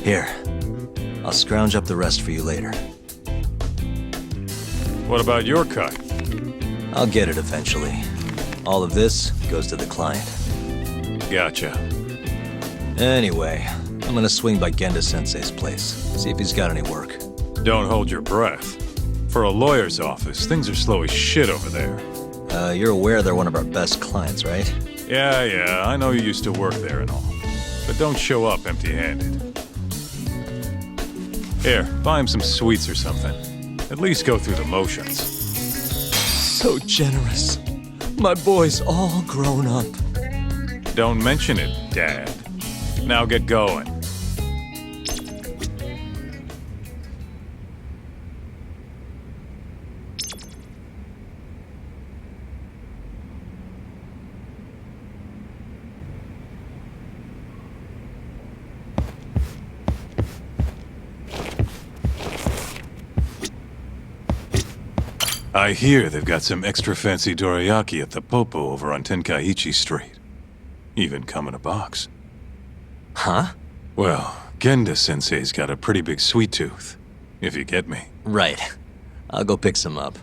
Here, I'll scrounge up the rest for you later. What about your cut? I'll get it eventually. All of this goes to the client. Gotcha. Anyway, I'm gonna swing by Genda-sensei's place, see if he's got any work. Don't hold your breath. For a lawyer's office, things are slow as shit over there. You're aware they're one of our best clients, right? Yeah, I know you used to work there and all. But don't show up empty-handed. Here, buy him some sweets or something. At least go through the motions. So generous. My boy's all grown up. Don't mention it, Dad. Now get going. I hear they've got some extra fancy dorayaki at the Popo over on Tenkaichi Street. Even come in a box. Huh? Well, Genda-sensei's got a pretty big sweet tooth, if you get me. Right. I'll go pick some up.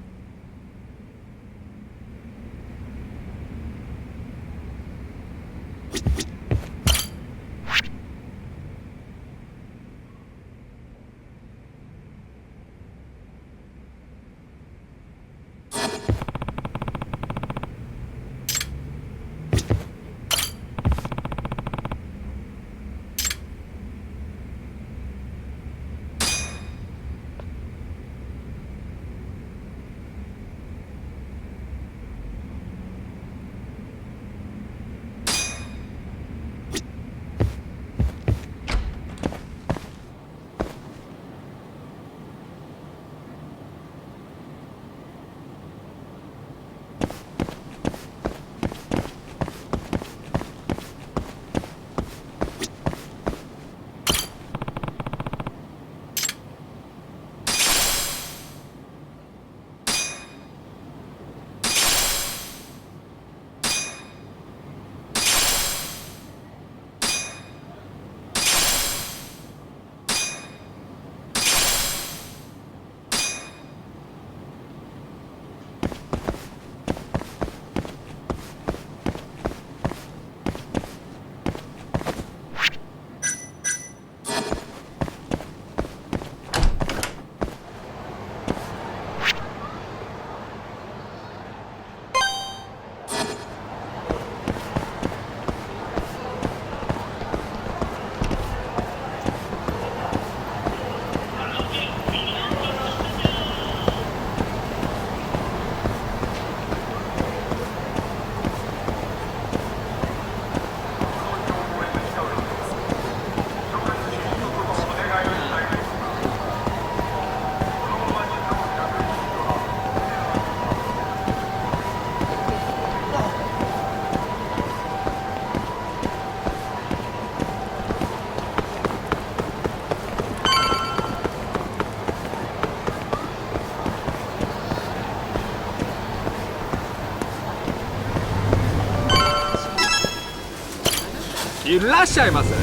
いらっしゃいませ。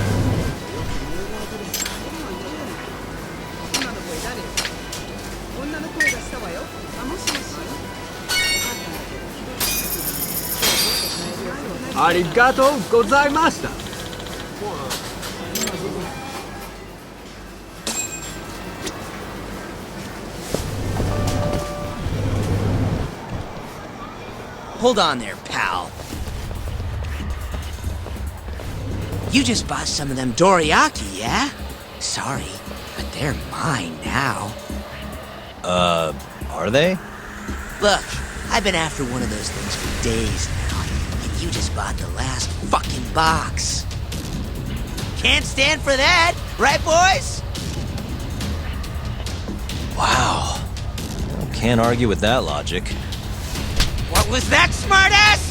ありがとうございました。Hold on there, pal. You just bought some of them dorayaki, yeah? Sorry, but they're mine now. Are they? Look, I've been after one of those things for days now, and you just bought the last fucking box. Can't stand for that, right, boys? Wow. Can't argue with that logic. What was that, smartass?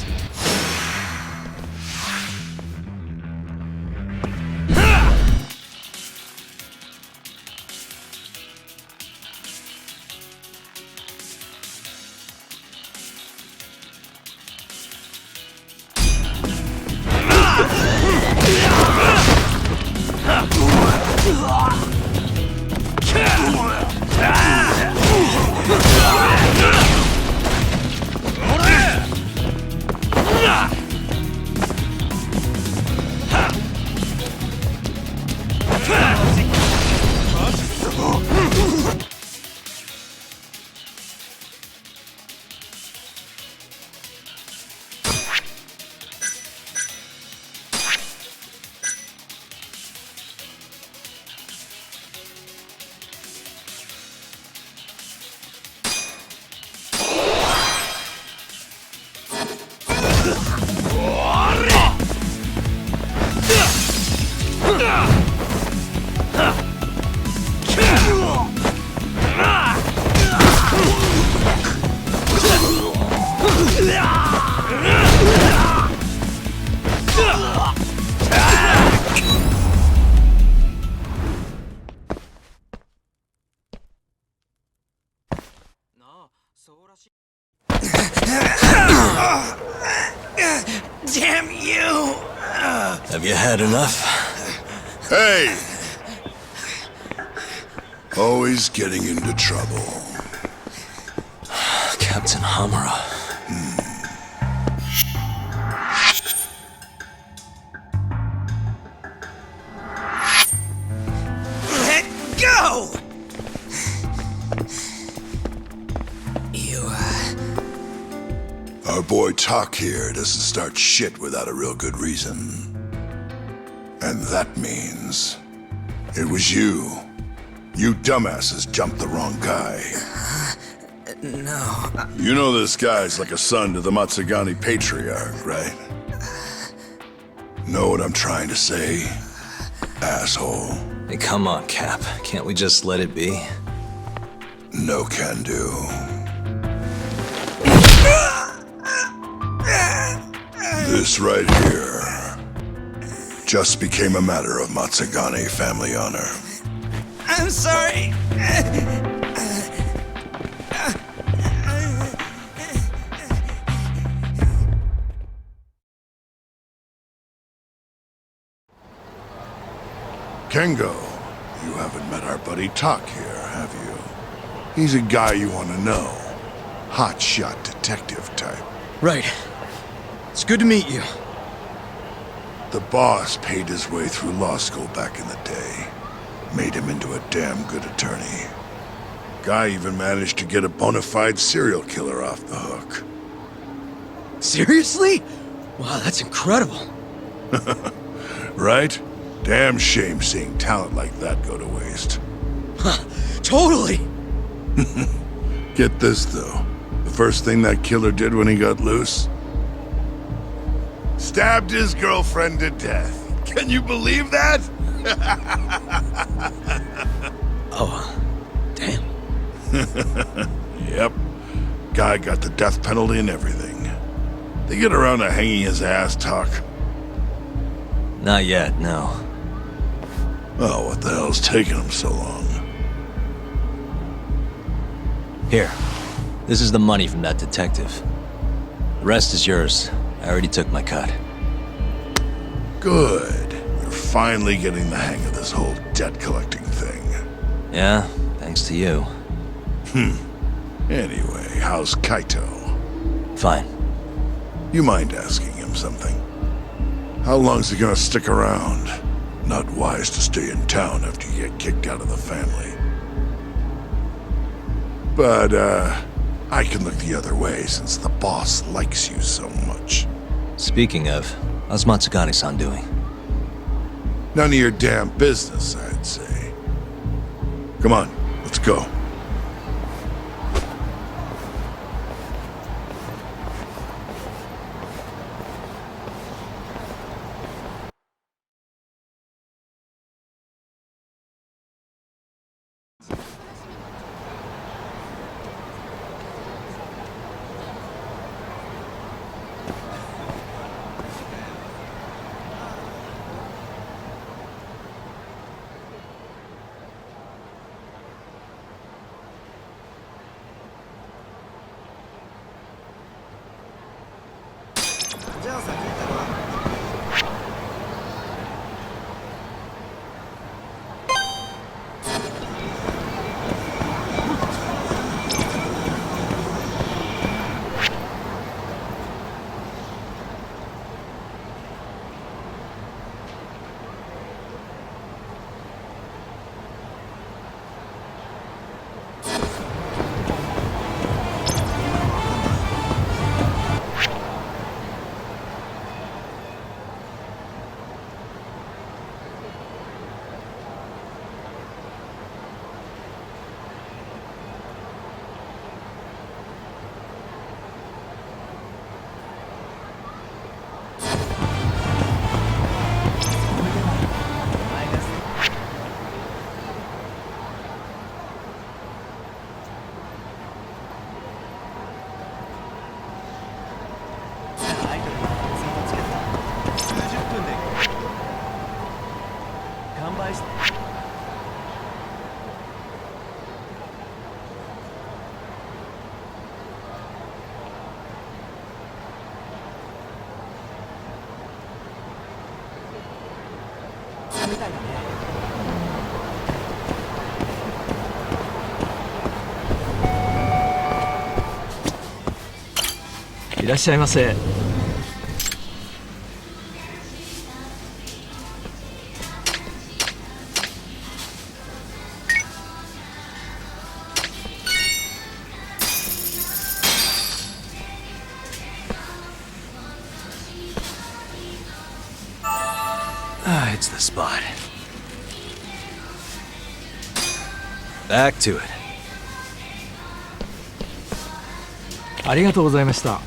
Damn you! Have you had enough? Hey! Always getting into trouble. Captain Hamura. Let go! You, Our boy Talk here doesn't start shit without a real good reason. And that means it was you. You dumbasses jumped the wrong guy. no. You know this guy's like a son to the Matsugani patriarch, right? Know what I'm trying to say? Asshole. Hey, come on, Cap. Can't we just let it be? No can do. This right here just became a matter of Matsugani family honor. I'm sorry. Kengo, you haven't met our buddy Talk here, have you? He's a guy you want to know. Hotshot detective type. Right. It's good to meet you. The boss paid his way through law school back in the day. Made him into a damn good attorney. Guy even managed to get a bona fide serial killer off the hook. Seriously? Wow, that's incredible. Right? Damn shame seeing talent like that go to waste. Huh, totally. Get this, though. The first thing that killer did when he got loose? Stabbed his girlfriend to death. Can you believe that? Oh, damn. Yep. Guy got the death penalty and everything. They get around to hanging his ass, Talk. Not yet, no. Oh, what the hell's taking him so long? Here. This is the money from that detective. The rest is yours. I already took my cut. Good. You're finally getting the hang of this whole debt collecting thing. Yeah, thanks to you. Anyway, how's Kaito? Fine. You mind asking him something? How long's he gonna stick around? Not wise to stay in town after you get kicked out of the family. But, I can look the other way since the boss likes you so much. Speaking of, how's Matsugani-san doing? None of your damn business, I'd say. Come on, let's go. いらっしゃいませ。Ah, it's the spot. Back to it. ありがとうございました。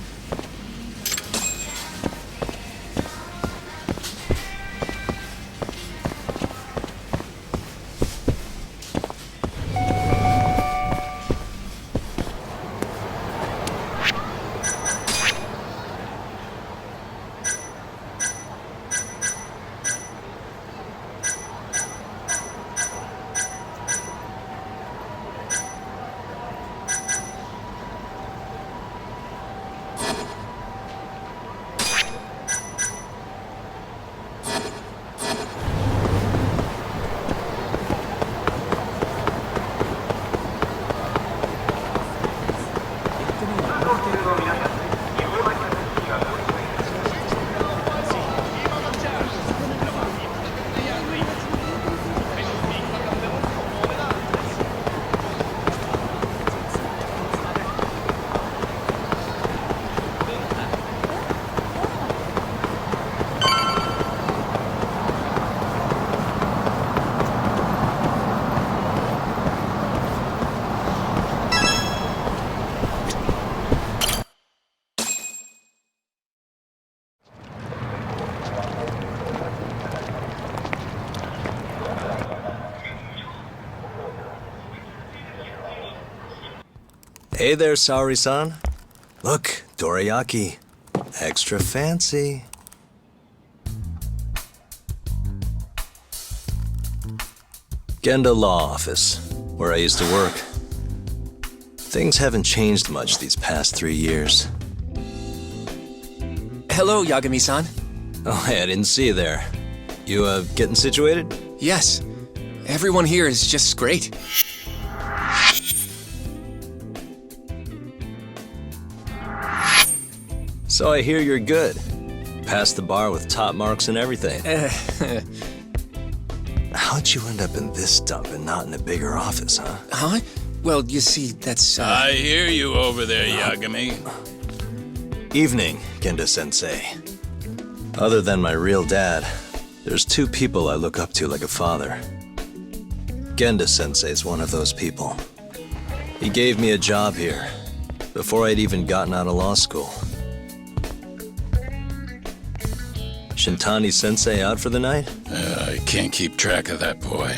Hey there, Saori-san. Look, dorayaki. Extra fancy. Genda Law Office, where I used to work. Things haven't changed much these past 3 years. Hello, Yagami-san. Oh, hey, I didn't see you there. You, getting situated? Yes, everyone here is just great. So I hear you're good. Passed the bar with top marks and everything. How'd you end up in this dump and not in a bigger office, huh? Huh? Well, you see, that's, I hear you over there, Yagami. Evening, Genda-sensei. Other than my real dad, there's 2 people I look up to like a father. Genda-sensei's one of those people. He gave me a job here, before I'd even gotten out of law school. Shintani-sensei out for the night? I can't keep track of that boy.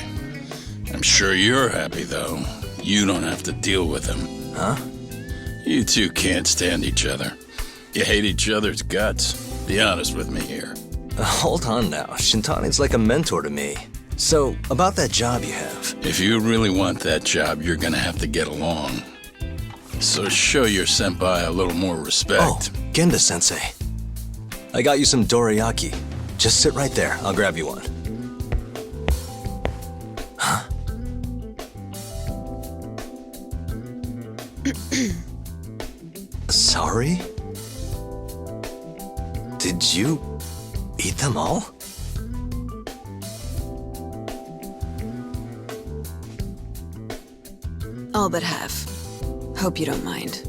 I'm sure you're happy, though. You don't have to deal with him. Huh? You two can't stand each other. You hate each other's guts. Be honest with me here. Hold on now. Shintani's like a mentor to me. So, about that job you have. If you really want that job, you're gonna have to get along. So show your senpai a little more respect. Oh, Genda-sensei. I got you some dorayaki. Just sit right there. I'll grab you one. Huh? Sorry? Did you eat them all? All but half. Hope you don't mind.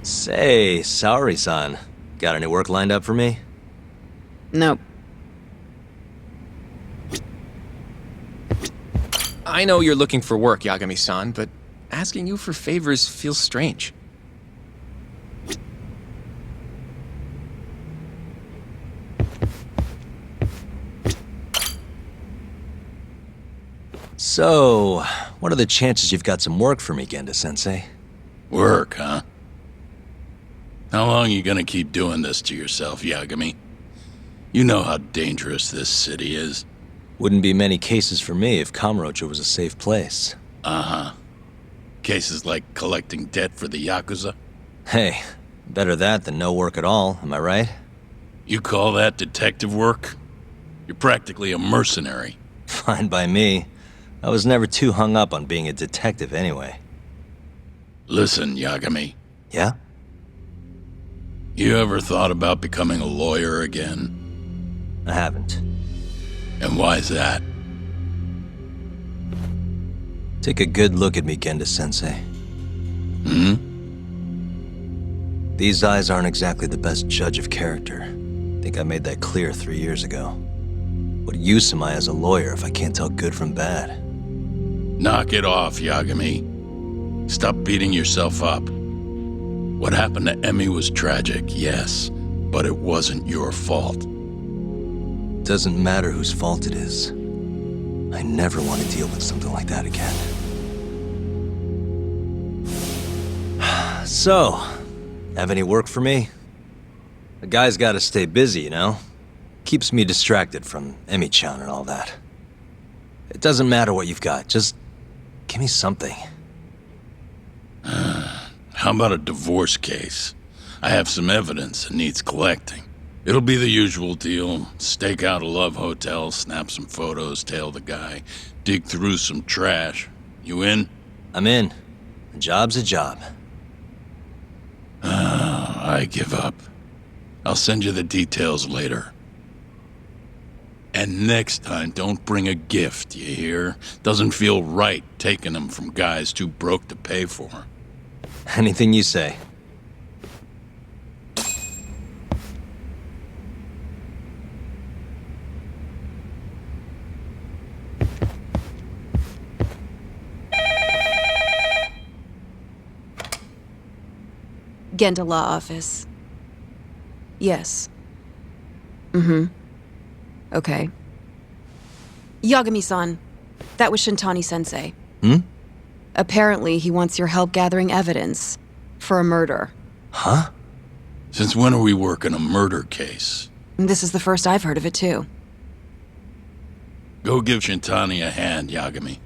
Say, Saori-san, got any work lined up for me? Nope. I know you're looking for work, Yagami-san, but asking you for favors feels strange. So, what are the chances you've got some work for me, Genda-sensei? Work, huh? How long you gonna keep doing this to yourself, Yagami? You know how dangerous this city is. Wouldn't be many cases for me if Kamurocho was a safe place. Uh-huh. Cases like collecting debt for the Yakuza? Hey, better that than no work at all, am I right? You call that detective work? You're practically a mercenary. Fine by me. I was never too hung up on being a detective anyway. Listen, Yagami. Yeah? You ever thought about becoming a lawyer again? I haven't. And why's that? Take a good look at me, Genda-sensei. These eyes aren't exactly the best judge of character. I think I made that clear 3 years ago. What use am I as a lawyer if I can't tell good from bad? Knock it off, Yagami. Stop beating yourself up. What happened to Emmy was tragic, yes, but it wasn't your fault. Doesn't matter whose fault it is. I never want to deal with something like that again. So, have any work for me? A guy's gotta stay busy, you know? Keeps me distracted from Emmy-chan and all that. It doesn't matter what you've got, just give me something. How about a divorce case? I have some evidence that needs collecting. It'll be the usual deal. Stake out a love hotel, snap some photos, tail the guy, dig through some trash. You in? I'm in. A job's a job. I give up. I'll send you the details later. And next time, don't bring a gift, you hear? Doesn't feel right taking them from guys too broke to pay for. Anything you say. Genda Law Office. Yes. Okay. Yagami-san, that was Shintani-sensei. Apparently, he wants your help gathering evidence for a murder. Huh? Since when are we working a murder case? This is the first I've heard of it, too. Go give Shintani a hand, Yagami.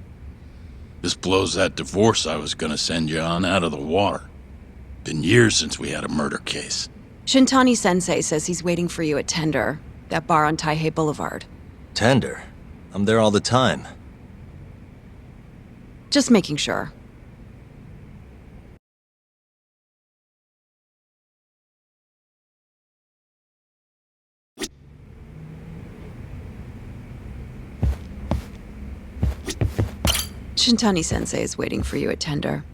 This blows that divorce I was gonna send you on out of the water. Been years since we had a murder case. Shintani-sensei says he's waiting for you at Tender, that bar on Taihei Boulevard. Tender? I'm there all the time. Just making sure. Shintani-sensei is waiting for you at Tender.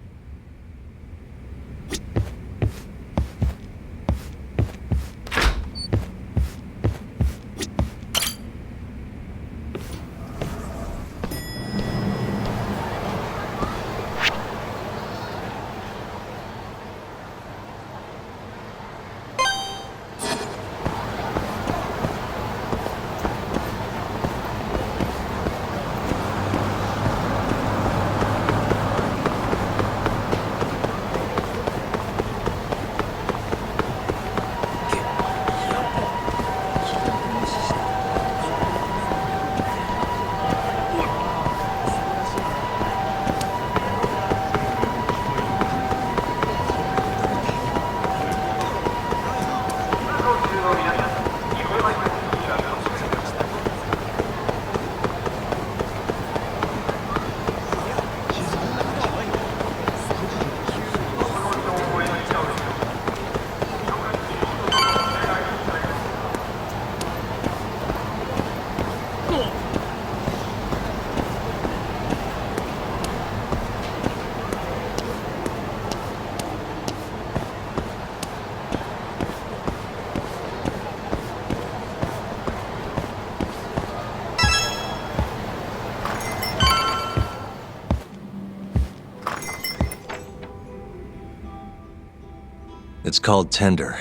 It's called Tender.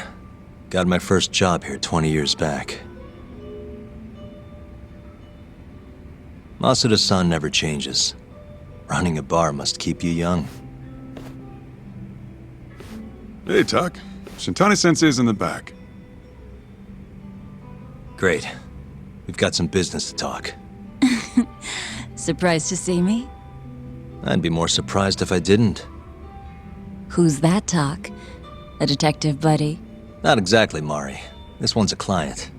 Got my first job here 20 years back. Masuda-san never changes. Running a bar must keep you young. Hey, Tuck. Shintani-sensei's in the back. Great. We've got some business to talk. Surprised to see me? I'd be more surprised if I didn't. Who's that, Talk? A detective buddy? Not exactly, Mari. This one's a client.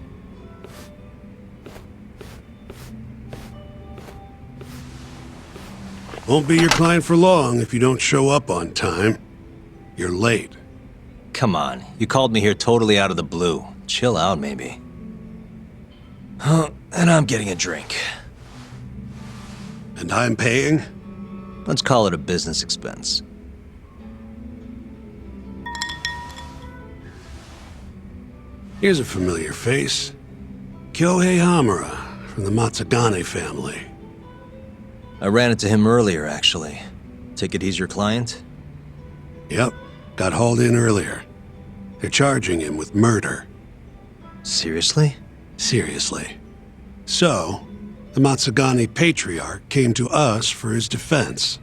Won't be your client for long if you don't show up on time. You're late. Come on, you called me here totally out of the blue. Chill out, maybe. And I'm getting a drink. And I'm paying? Let's call it a business expense. Here's a familiar face. Kyohei Hamura, from the Matsugane family. I ran into him earlier, actually. Take it he's your client? Yep, got hauled in earlier. They're charging him with murder. Seriously? Seriously. So, the Matsugane patriarch came to us for his defense.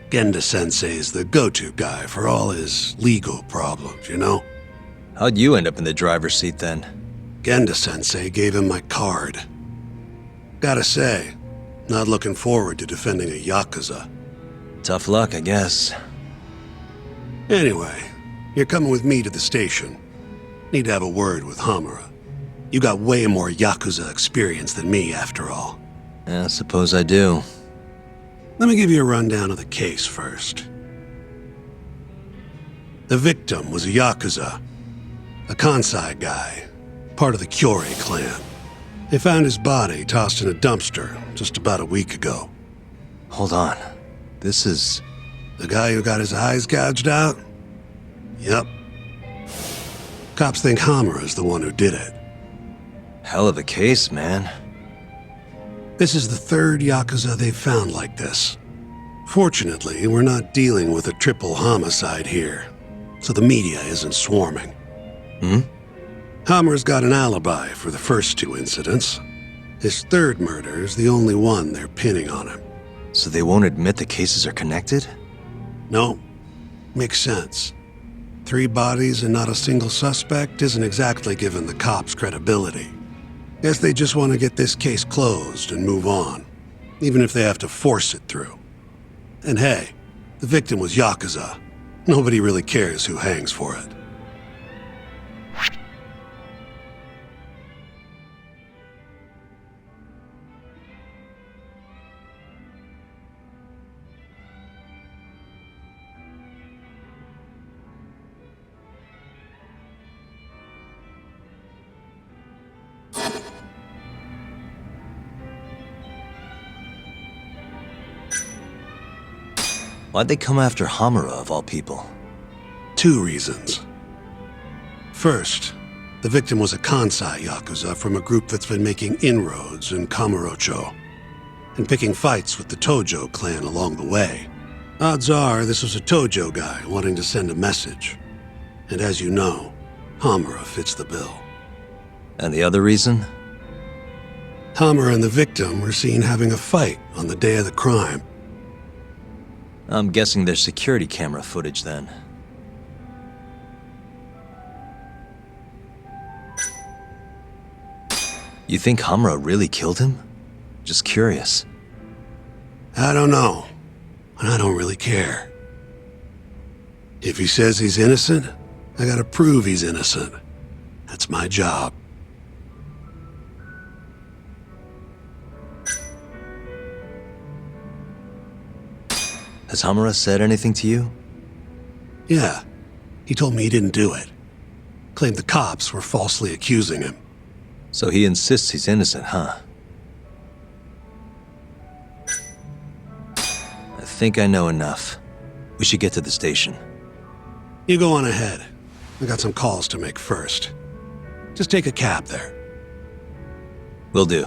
Genda-sensei is the go-to guy for all his legal problems, you know? How'd you end up in the driver's seat then? Genda-sensei gave him my card. Gotta say, not looking forward to defending a Yakuza. Tough luck, I guess. Anyway, you're coming with me to the station. Need to have a word with Hamura. You got way more Yakuza experience than me, after all. Yeah, suppose I do. Let me give you a rundown of the case first. The victim was a Yakuza, a Kansai guy, part of the Kyorei clan. They found his body tossed in a dumpster just about a week ago. Hold on. This is... The guy who got his eyes gouged out? Yep. Cops think Hamura's the one who did it. Hell of a case, man. This is the third Yakuza they've found like this. Fortunately, we're not dealing with a triple homicide here, so the media isn't swarming. Hammer's got an alibi for the first two incidents. His third murder is the only one they're pinning on him. So they won't admit the cases are connected? No. Makes sense. 3 bodies and not a single suspect isn't exactly giving the cops credibility. Guess they just want to get this case closed and move on, even if they have to force it through. And hey, the victim was Yakuza. Nobody really cares who hangs for it. Why'd they come after Hamura, of all people? 2 reasons. First, the victim was a Kansai Yakuza from a group that's been making inroads in Kamurocho and picking fights with the Tojo clan along the way. Odds are this was a Tojo guy wanting to send a message. And as you know, Hamura fits the bill. And the other reason? Hamura and the victim were seen having a fight on the day of the crime. I'm guessing there's security camera footage then. You think Hamura really killed him? Just curious. I don't know, and I don't really care. If he says he's innocent, I gotta prove he's innocent. That's my job. Has Hamura said anything to you? Yeah, he told me he didn't do it. Claimed the cops were falsely accusing him. So he insists he's innocent, huh? I think I know enough. We should get to the station. You go on ahead. I got some calls to make first. Just take a cab there. Will do.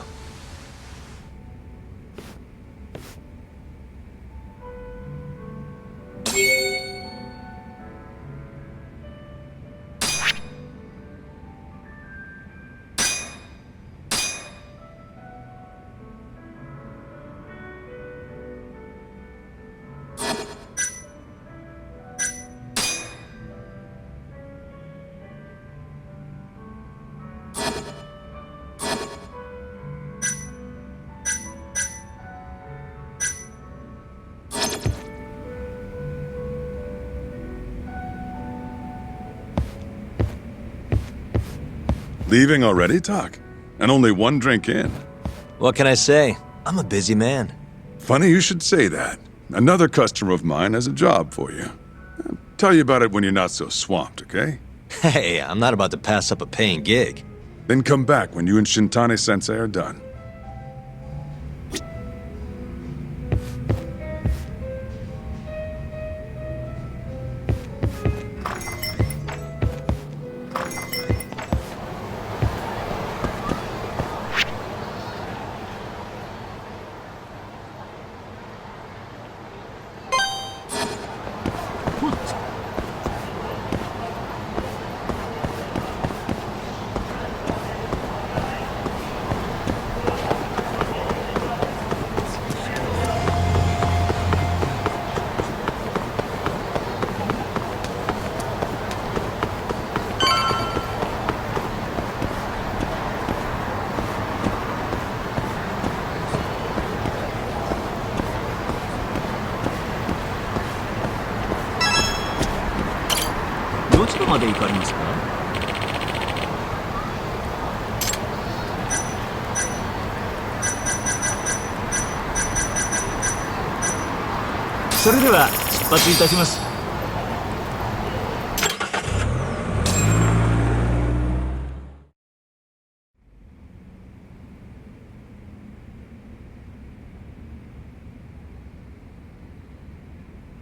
Leaving already, Tak? And only one drink in. What can I say? I'm a busy man. Funny you should say that. Another customer of mine has a job for you. I'll tell you about it when you're not so swamped, okay? Hey, I'm not about to pass up a paying gig. Then come back when you and Shintani-sensei are done.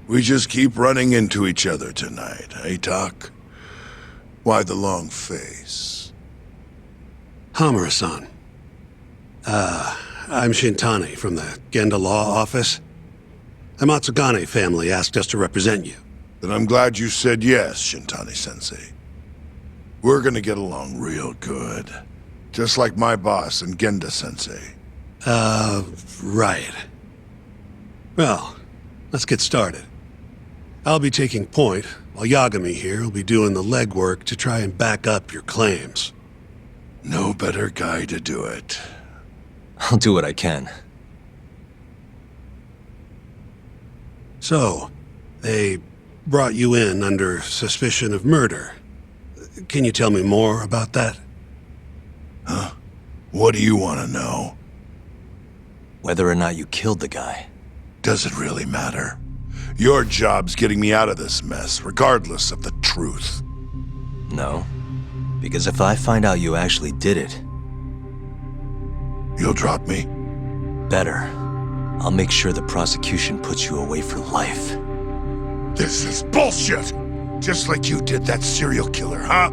We just keep running into each other tonight, eh, Tak? Why the long face? Hamura-san. I'm Shintani from the Genda Law Office. The Matsugane family asked us to represent you. Then I'm glad you said yes, Shintani-sensei. We're gonna get along real good. Just like my boss and Genda-sensei. Right. Well, let's get started. I'll be taking point, while Yagami here will be doing the legwork to try and back up your claims. No better guy to do it. I'll do what I can. So, they brought you in under suspicion of murder. Can you tell me more about that? Huh? What do you want to know? Whether or not you killed the guy. Does it really matter? Your job's getting me out of this mess, regardless of the truth. No. Because if I find out you actually did it... You'll drop me? Better. I'll make sure the prosecution puts you away for life. This is bullshit! Just like you did that serial killer, huh?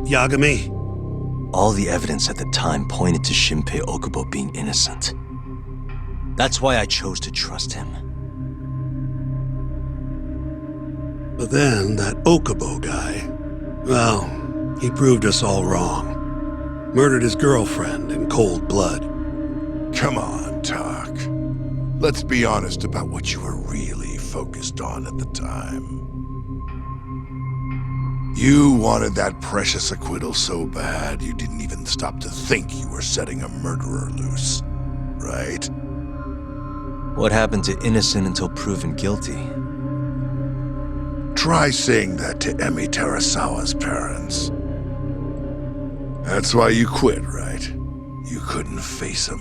Yagami? All the evidence at the time pointed to Shinpei Okubo being innocent. That's why I chose to trust him. But then, that Okubo guy, well, he proved us all wrong. Murdered his girlfriend in cold blood. Come on, Tak. Let's be honest about what you were really focused on at the time. You wanted that precious acquittal so bad, you didn't even stop to think you were setting a murderer loose, right? What happened to innocent until proven guilty? Try saying that to Emi Terasawa's parents. That's why you quit, right? You couldn't face him.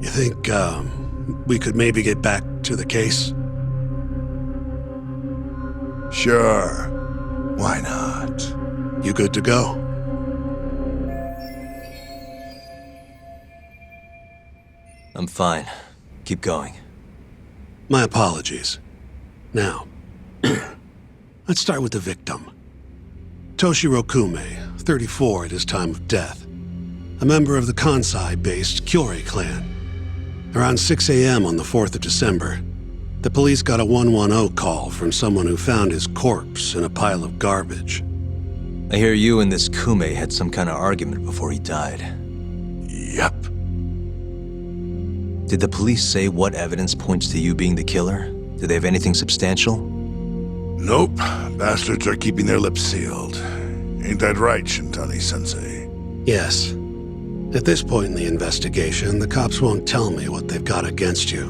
You think, we could maybe get back to the case? Sure. Why not? You good to go? I'm fine. Keep going. My apologies. Now, let's start with the victim. Toshiro Kume, 34 at his time of death. A member of the Kansai-based Kyorei clan. Around 6 a.m. on the 4th of December, the police got a 110 call from someone who found his corpse in a pile of garbage. I hear you and this Kume had some kind of argument before he died. Yep. Did the police say what evidence points to you being the killer? Do they have anything substantial? Nope. Bastards are keeping their lips sealed. Ain't that right, Shintani-sensei? Yes. At this point in the investigation, the cops won't tell me what they've got against you.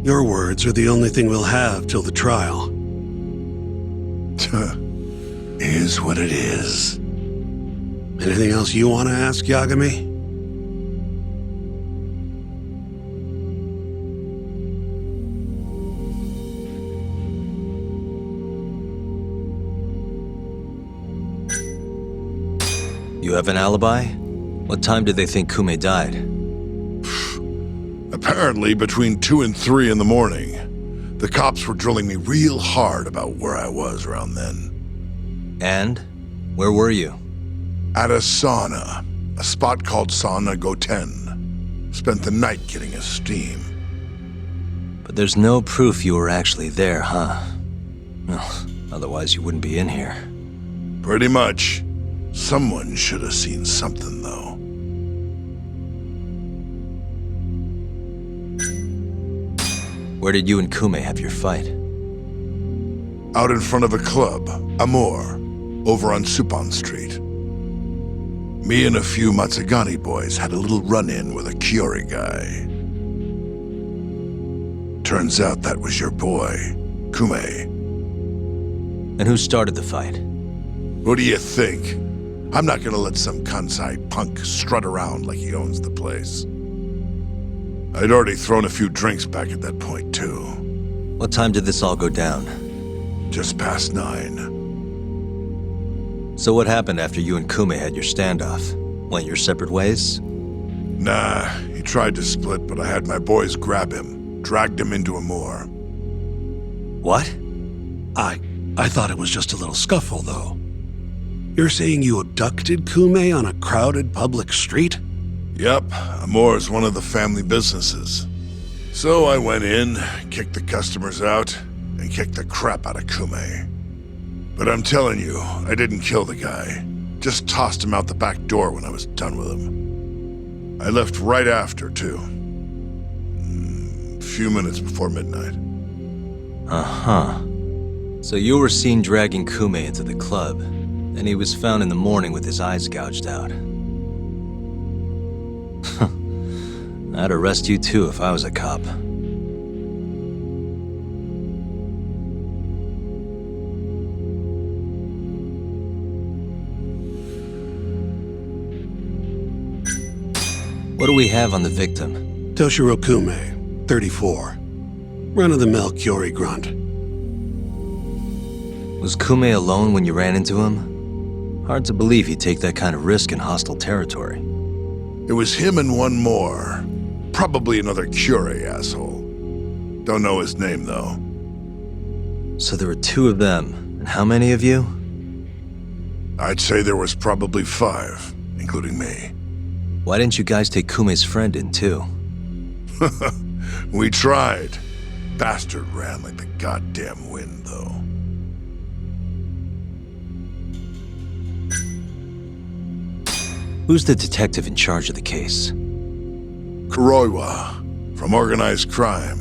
Your words are the only thing we'll have till the trial. Is what it is. Anything else you want to ask, Yagami? You have an alibi? What time did they think Kume died? Apparently between 2 and 3 in the morning. The cops were drilling me real hard about where I was around then. And? Where were you? At a sauna. A spot called Sauna Goten. Spent the night getting a steam. But there's no proof you were actually there, huh? Well, otherwise you wouldn't be in here. Pretty much. Someone should have seen something, though. Where did you and Kume have your fight? Out in front of a club, Amor, over on Supon Street. Me and a few Matsugani boys had a little run-in with a Kiori guy. Turns out that was your boy, Kume. And who started the fight? What do you think? I'm not gonna let some Kansai punk strut around like he owns the place. I'd already thrown a few drinks back at that point, too. What time did this all go down? Just past 9. So what happened after you and Kume had your standoff? Went your separate ways? Nah, he tried to split, but I had my boys grab him, dragged him into a moor. What? I thought it was just a little scuffle, though. You're saying you abducted Kume on a crowded public street? Yep, Amor's one of the family businesses. So I went in, kicked the customers out, and kicked the crap out of Kume. But I'm telling you, I didn't kill the guy. Just tossed him out the back door when I was done with him. I left right after, too. A few minutes before midnight. Uh-huh. So you were seen dragging Kume into the club, and he was found in the morning with his eyes gouged out. I'd arrest you too if I was a cop. What do we have on the victim? Toshiro Kume, 34. Run-of-the-mill Kiori grunt. Was Kume alone when you ran into him? Hard to believe he'd take that kind of risk in hostile territory. It was him and one more. Probably another Curie asshole. Don't know his name, though. So there were 2 of them. And how many of you? I'd say there was probably 5, including me. Why didn't you guys take Kume's friend in, too? We tried. Bastard ran like the goddamn wind, though. Who's the detective in charge of the case? Kuroiwa, from organized crime.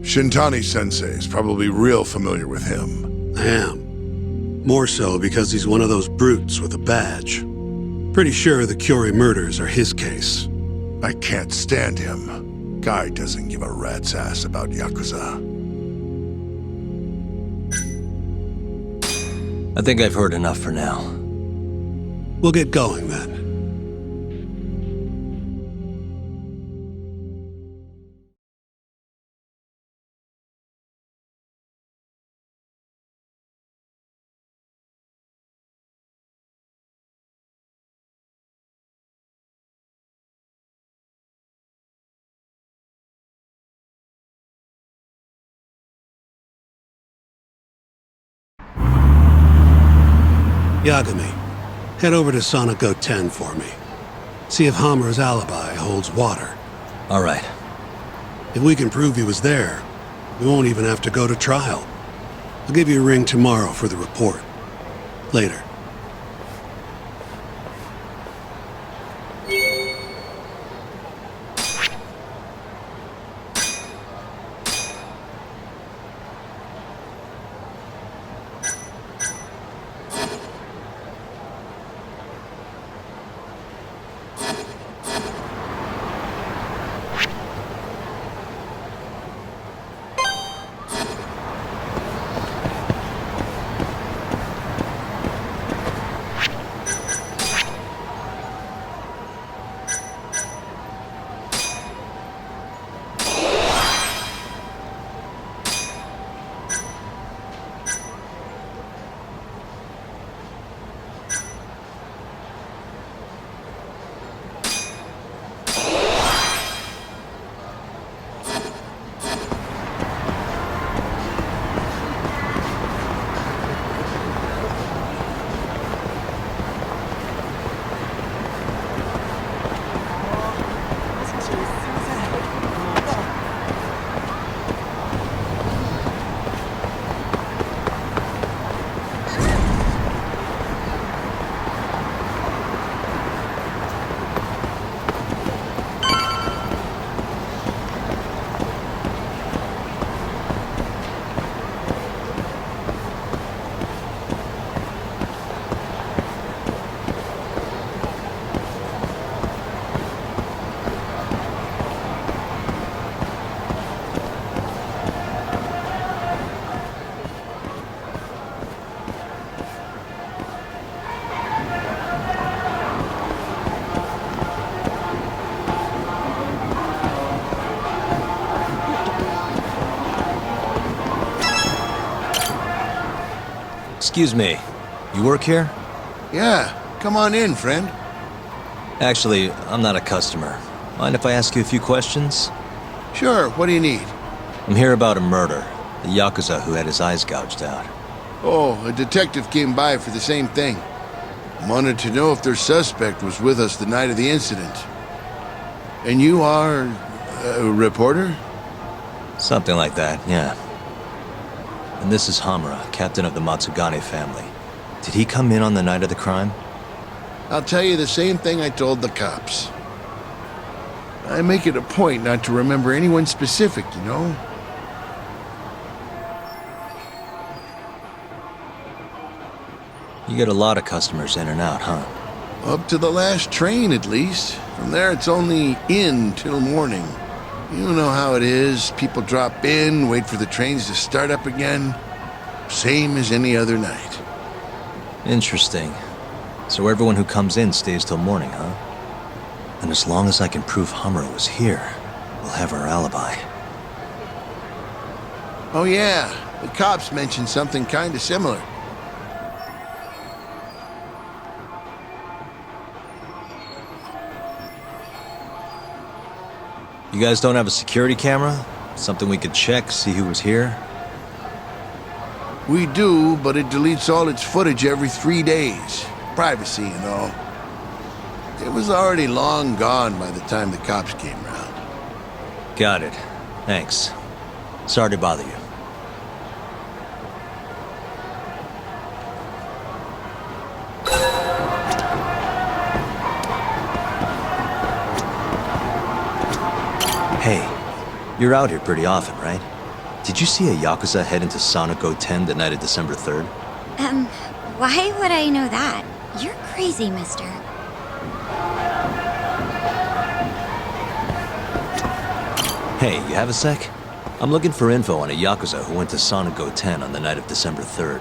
Shintani-sensei's probably real familiar with him. I am. More so because he's one of those brutes with a badge. Pretty sure the Kiori murders are his case. I can't stand him. Guy doesn't give a rat's ass about Yakuza. I think I've heard enough for now. We'll get going then. Yagami, head over to Sauna Goten for me. See if Hammer's alibi holds water. All right. If we can prove he was there, we won't even have to go to trial. I'll give you a ring tomorrow for the report. Later. Excuse me. You work here? Yeah, come on in, friend. Actually, I'm not a customer. Mind if I ask you a few questions? Sure, what do you need? I'm here about a murder. The Yakuza who had his eyes gouged out. Oh, a detective came by for the same thing. Wanted to know if their suspect was with us the night of the incident. And you are a reporter? Something like that, yeah. And this is Hamura, captain of the Matsugane family. Did he come in on the night of the crime? I'll tell you the same thing I told the cops. I make it a point not to remember anyone specific, you know? You get a lot of customers in and out, huh? Up to the last train, at least. From there, it's only in till morning. You know how it is. People drop in, wait for the trains to start up again. Same as any other night. Interesting. So everyone who comes in stays till morning, huh? And as long as I can prove Hamura was here, we'll have our alibi. Oh yeah, the cops mentioned something kinda similar. You guys don't have a security camera? Something we could check, see who was here? We do, but it deletes all its footage every 3 days. Privacy and all. It was already long gone by the time the cops came round. Got it. Thanks. Sorry to bother you. Hey, you're out here pretty often, right? Did you see a Yakuza head into Sonico 10 the night of December 3rd? Why would I know that? You're crazy, mister. Hey, you have a sec? I'm looking for info on a Yakuza who went to Sonico 10 on the night of December 3rd.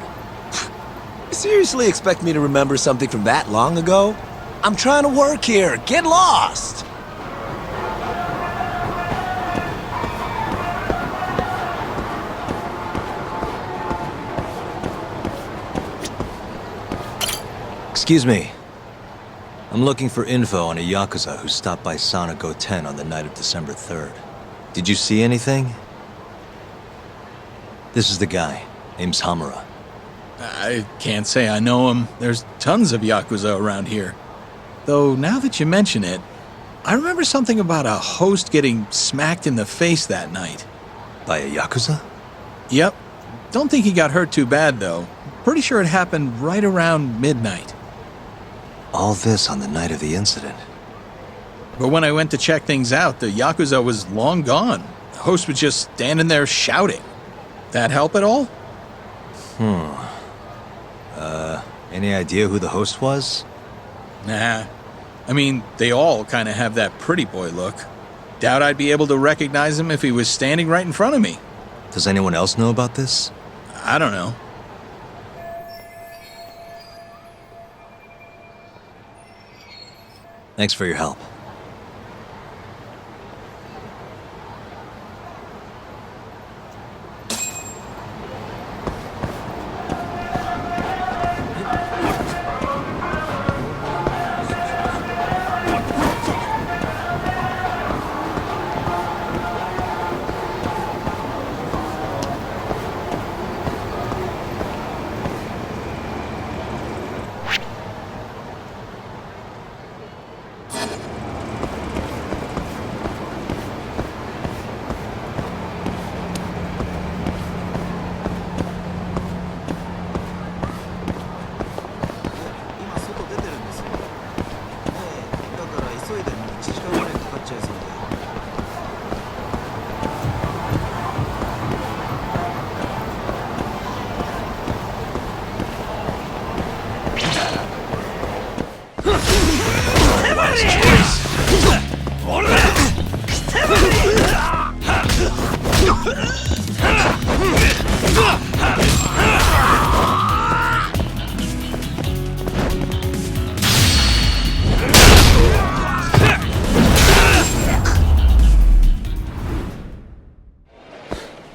Seriously expect me to remember something from that long ago? I'm trying to work here. Get lost! Excuse me. I'm looking for info on a Yakuza who stopped by Sonico 10 on the night of December 3rd. Did you see anything? This is the guy. Name's Hamura. I can't say I know him. There's tons of Yakuza around here. Though, now that you mention it, I remember something about a host getting smacked in the face that night. By a Yakuza? Yep. Don't think he got hurt too bad, though. Pretty sure it happened right around midnight. All this on the night of the incident. But when I went to check things out, the Yakuza was long gone. The host was just standing there shouting. That help at all? Any idea who the host was? Nah. I mean, they all kind of have that pretty boy look. Doubt I'd be able to recognize him if he was standing right in front of me. Does anyone else know about this? I don't know. Thanks for your help.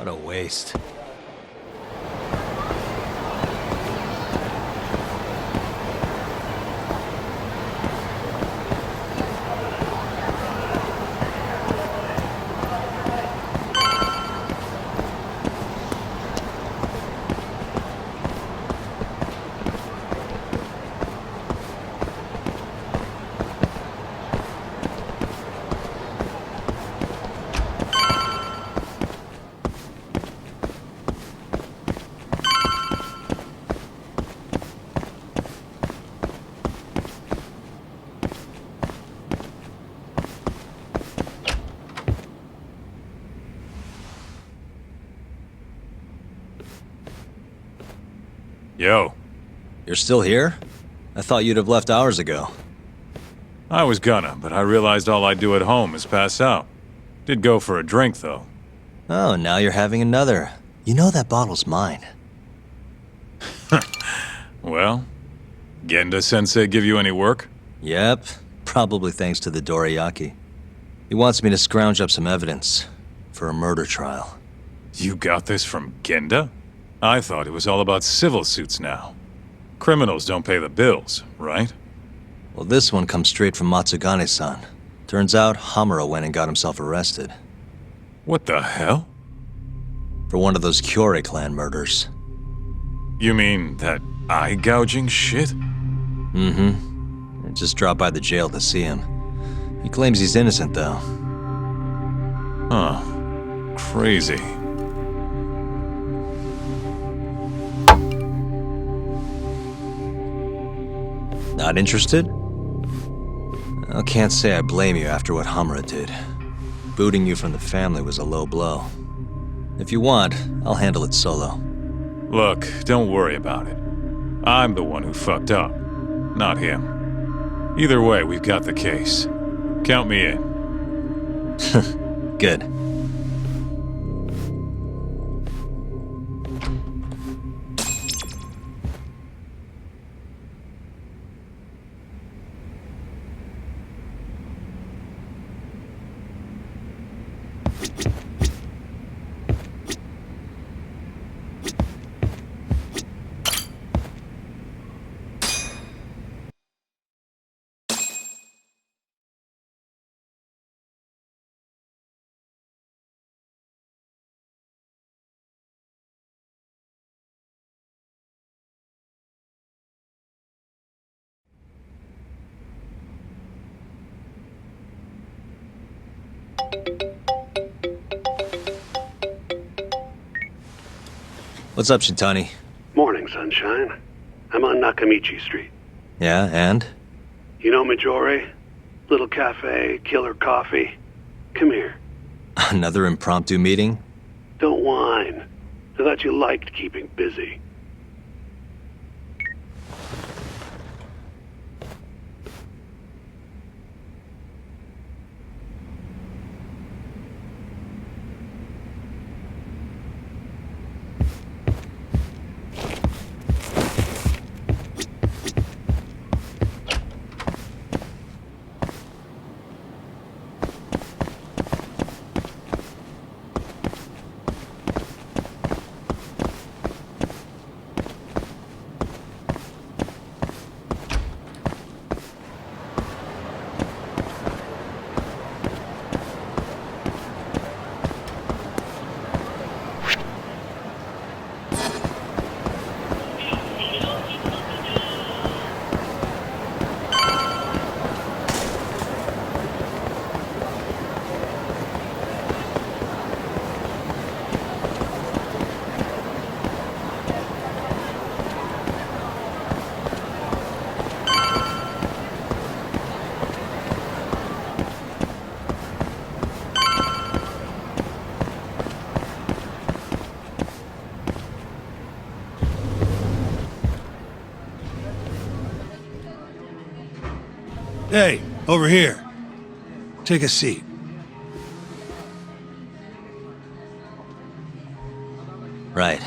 What a waste. Yo. You're still here? I thought you'd have left hours ago. I was gonna, but I realized all I do at home is pass out. Did go for a drink, though. Oh, now you're having another. You know that bottle's mine. Well, Genda-sensei give you any work? Yep, probably thanks to the Dorayaki. He wants me to scrounge up some evidence for a murder trial. You got this from Genda? I thought it was all about civil suits now. Criminals don't pay the bills, right? Well, this one comes straight from Matsugane-san. Turns out Hamura went and got himself arrested. What the hell? For one of those Kyorei clan murders. You mean that eye-gouging shit? Mm-hmm. I just dropped by the jail to see him. He claims he's innocent, though. Huh. Crazy. Not interested? I can't say I blame you after what Hamura did. Booting you from the family was a low blow. If you want, I'll handle it solo. Look, don't worry about it. I'm the one who fucked up, not him. Either way, we've got the case. Count me in. Good. What's up, Shintani? Morning, sunshine. I'm on Nakamichi Street. Yeah, and? You know Majore? Little cafe, killer coffee. Come here. Another impromptu meeting? Don't whine. I thought you liked keeping busy. Hey, over here. Take a seat. Right.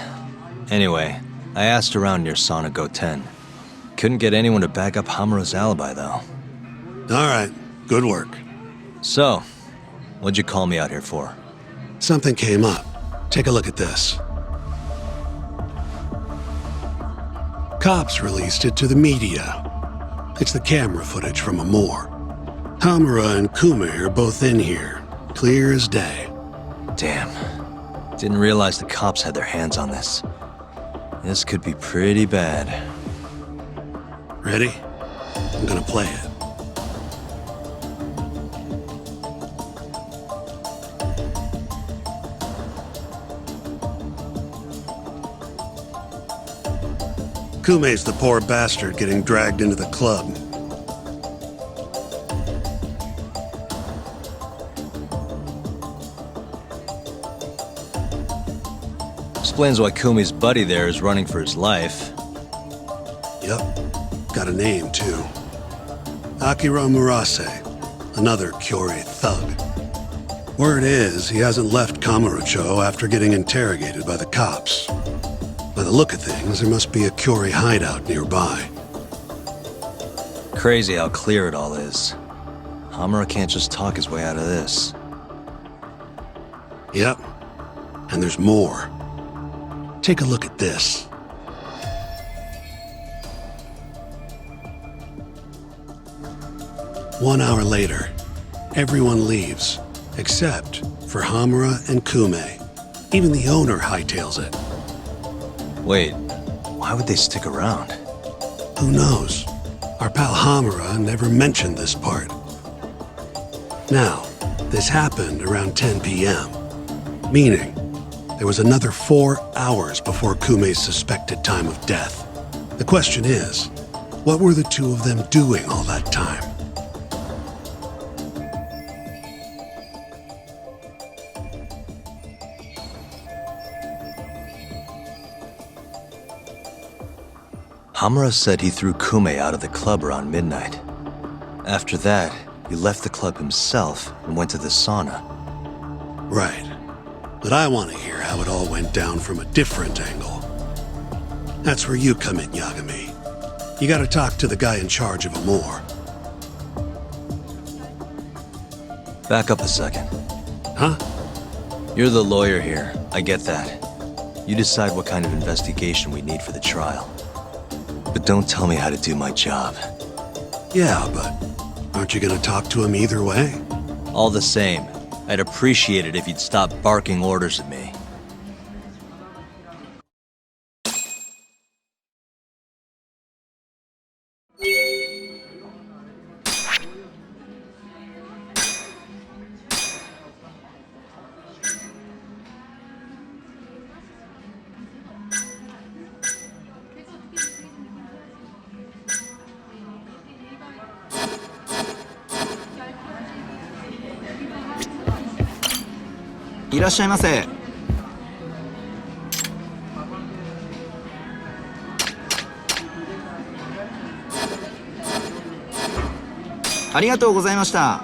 Anyway, I asked around near Sonigo 10. Couldn't get anyone to back up Hamura's alibi, though. All right, good work. So, what'd you call me out here for? Something came up. Take a look at this. Cops released it to the media. It's the camera footage from a moor. Hamura and Kume are both in here, clear as day. Damn. Didn't realize the cops had their hands on this. This could be pretty bad. Ready? I'm gonna play it. Kume's the poor bastard getting dragged into the club. Explains why Kumi's buddy there is running for his life. Yep, got a name, too. Akira Murase, another Kyorei thug. Word is, he hasn't left Kamurocho after getting interrogated by the cops. By the look of things, there must be a Kyorei hideout nearby. Crazy how clear it all is. Hamura can't just talk his way out of this. Yep, and there's more. Take a look at this. One hour later, everyone leaves, except for Hamura and Kume. Even the owner hightails it. Wait, why would they stick around? Who knows? Our pal Hamura never mentioned this part. Now, this happened around 10 p.m., meaning there was another 4 hours before Kume's suspected time of death. The question is, what were the two of them doing all that time? Hamura said he threw Kume out of the club around midnight. After that, he left the club himself and went to the sauna. Right. But I want to hear how it all went down from a different angle. That's where you come in, Yagami. You gotta talk to the guy in charge of Amor. Back up a second. Huh? You're the lawyer here, I get that. You decide what kind of investigation we need for the trial. But don't tell me how to do my job. Yeah, but aren't you gonna talk to him either way? All the same, I'd appreciate it if you'd stop barking orders at me.いらっしゃいませ。ありがとうございました。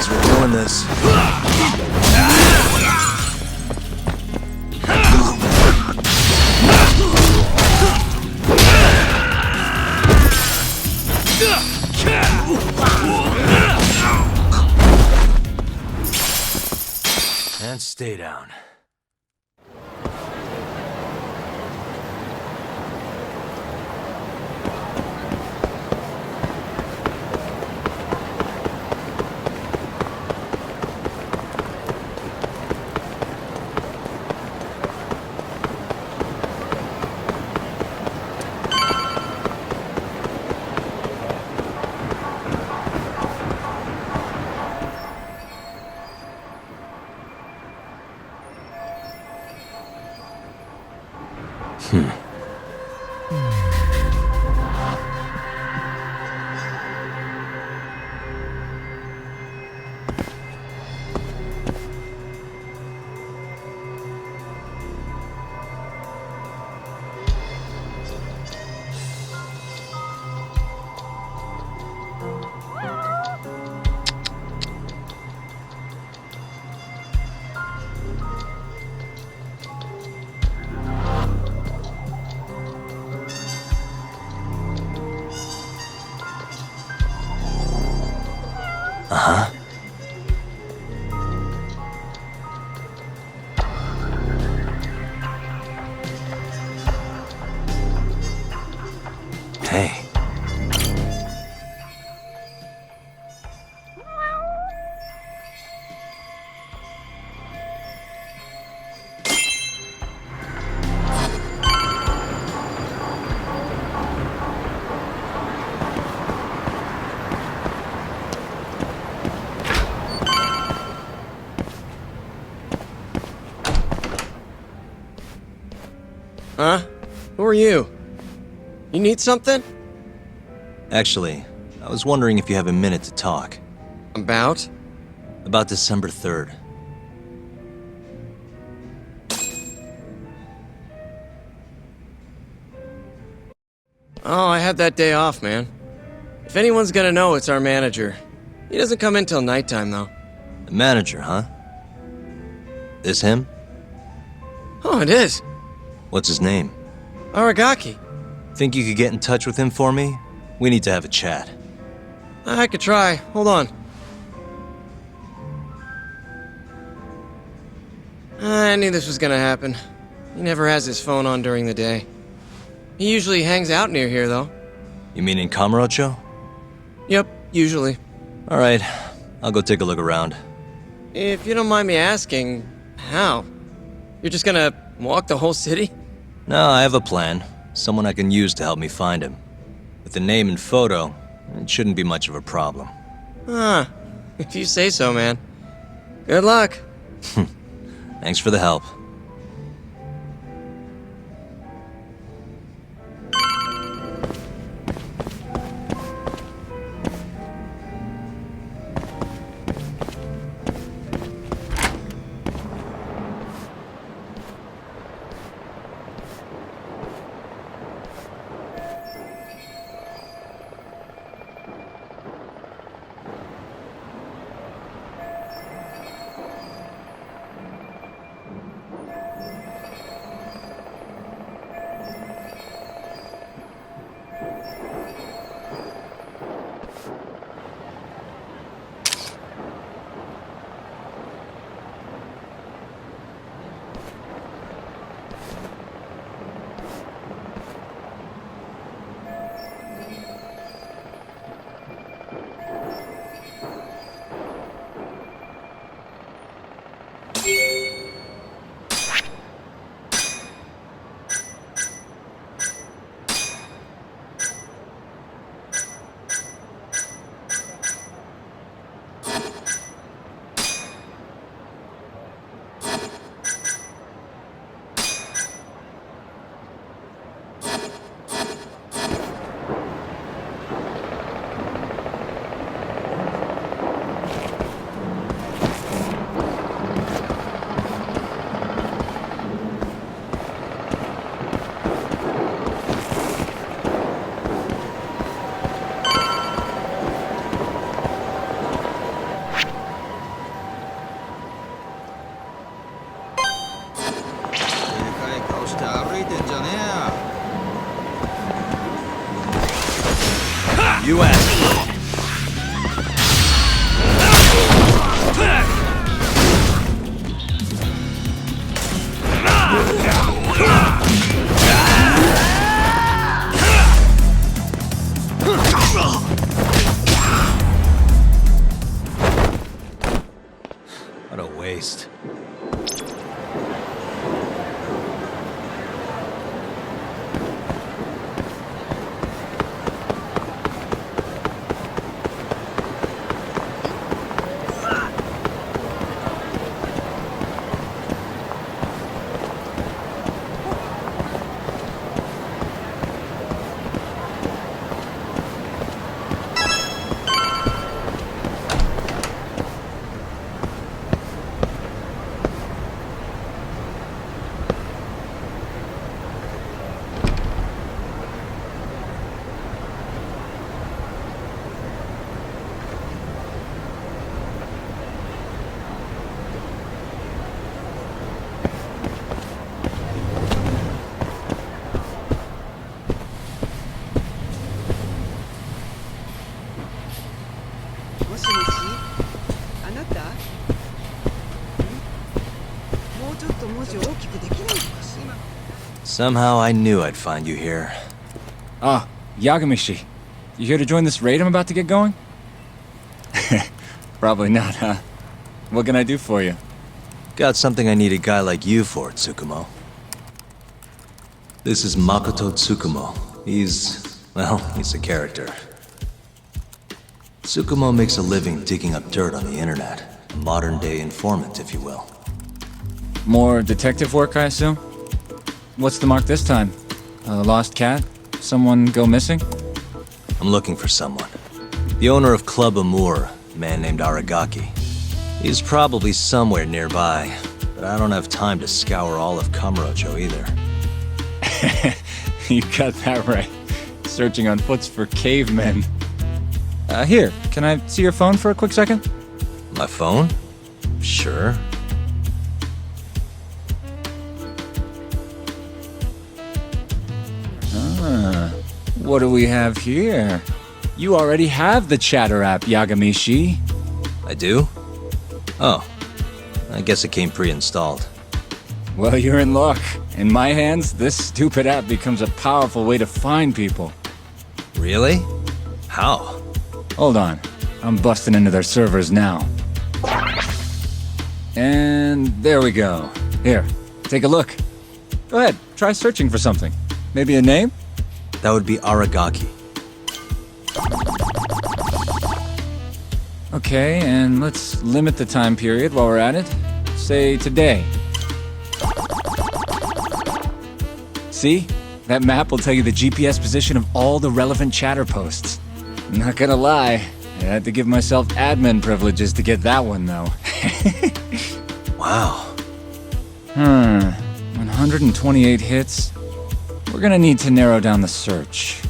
We're doing this. And stay down. Uh-huh. Hey. Huh? Who are you? You need something? Actually, I was wondering if you have a minute to talk. About? About December 3rd. Oh, I had that day off, man. If anyone's gonna know, it's our manager. He doesn't come in till nighttime, though. The manager, huh? This him? Oh, it is. What's his name? Aragaki. Think you could get in touch with him for me? We need to have a chat. I could try. Hold on. I knew this was gonna happen. He never has his phone on during the day. He usually hangs out near here, though. You mean in Kamurocho? Yep, usually. Alright, I'll go take a look around. If you don't mind me asking, how? You're just gonna walk the whole city? No, I have a plan. Someone I can use to help me find him. With the name and photo, it shouldn't be much of a problem. Huh. If you say so, man. Good luck. Thanks for the help. You asked for it. What a waste. Somehow I knew I'd find you here. Ah, Yagamishi. You here to join this raid I'm about to get going? Probably not, huh? What can I do for you? Got something I need a guy like you for, Tsukumo. This is Makoto Tsukumo. He's a character. Tsukumo makes a living digging up dirt on the internet. A modern-day informant, if you will. More detective work, I assume? What's the mark this time? A lost cat? Someone go missing? I'm looking for someone. The owner of Club Amour, a man named Aragaki. He's probably somewhere nearby, but I don't have time to scour all of Kamurocho either. You got that right. Searching on foots for cavemen. Here, can I see your phone for a quick second? My phone? Sure. What do we have here? You already have the chatter app, Yagamishi. I do? Oh. I guess it came pre-installed. Well, you're in luck. In my hands, this stupid app becomes a powerful way to find people. Really? How? Hold on. I'm busting into their servers now. And there we go. Here, take a look. Go ahead, try searching for something. Maybe a name? That would be Aragaki. Okay, and let's limit the time period while we're at it. Say today. See? That map will tell you the GPS position of all the relevant chatter posts. Not gonna lie, I had to give myself admin privileges to get that one, though. Wow. 128 hits. We're gonna need to narrow down the search.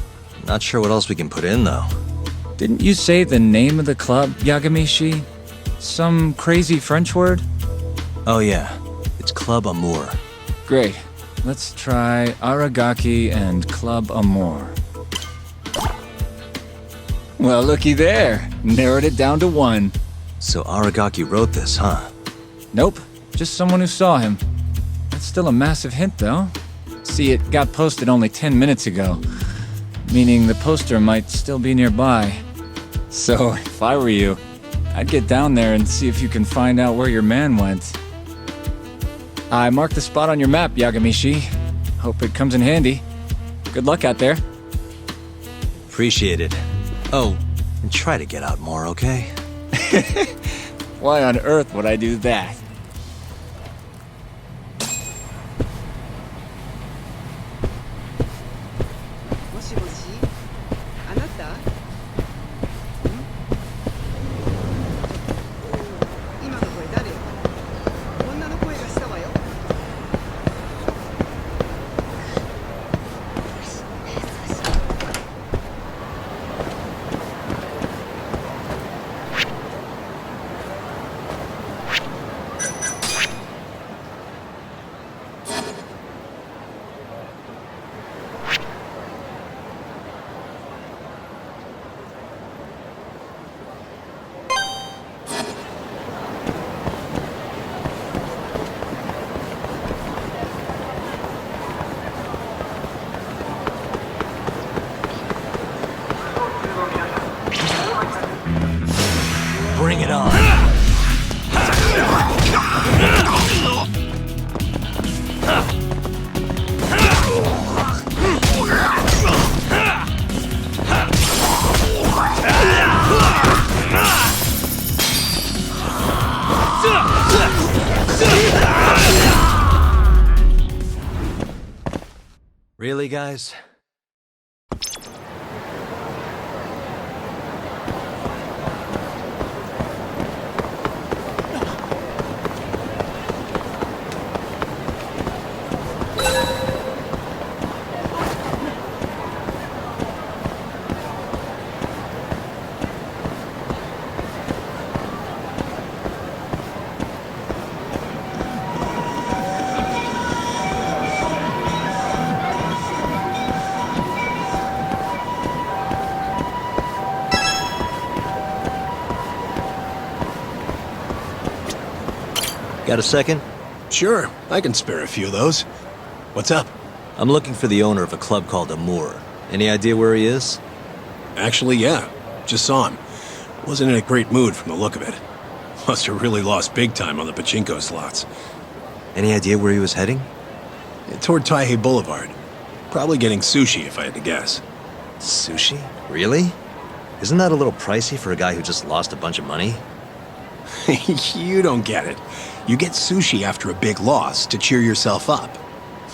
Not sure what else we can put in, though. Didn't you say the name of the club, Yagamishi? Some crazy French word? Oh yeah, it's Club Amour. Great. Let's try Aragaki and Club Amour. Well, looky there. Narrowed it down to 1. So Aragaki wrote this, huh? Nope. Just someone who saw him. That's still a massive hint, though. See, it got posted only 10 minutes ago, meaning the poster might still be nearby. So, if I were you, I'd get down there and see if you can find out where your man went. I marked the spot on your map, Yagamishi. Hope it comes in handy. Good luck out there. Appreciate it. Oh, and try to get out more, okay? Why on earth would I do that? Bring it on. Really, guys? Got a second? Sure, I can spare a few of those. What's up? I'm looking for the owner of a club called Amour. Any idea where he is? Actually, yeah. Just saw him. Wasn't in a great mood from the look of it. Must have really lost big time on the pachinko slots. Any idea where he was heading? Toward Taihei Boulevard. Probably getting sushi, if I had to guess. Sushi? Really? Isn't that a little pricey for a guy who just lost a bunch of money? You don't get it. You get sushi after a big loss to cheer yourself up.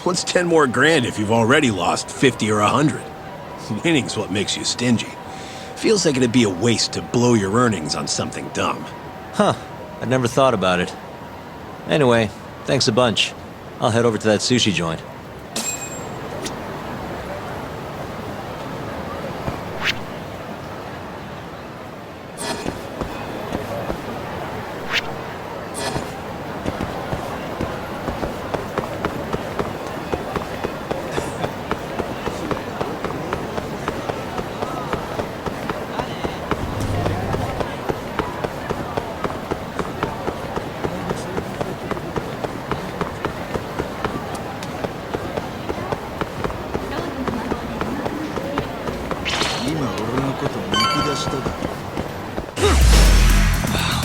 What's 10 more grand if you've already lost 50 or 100? Winning's what makes you stingy. Feels like it'd be a waste to blow your earnings on something dumb. Huh. I'd never thought about it. Anyway, thanks a bunch. I'll head over to that sushi joint.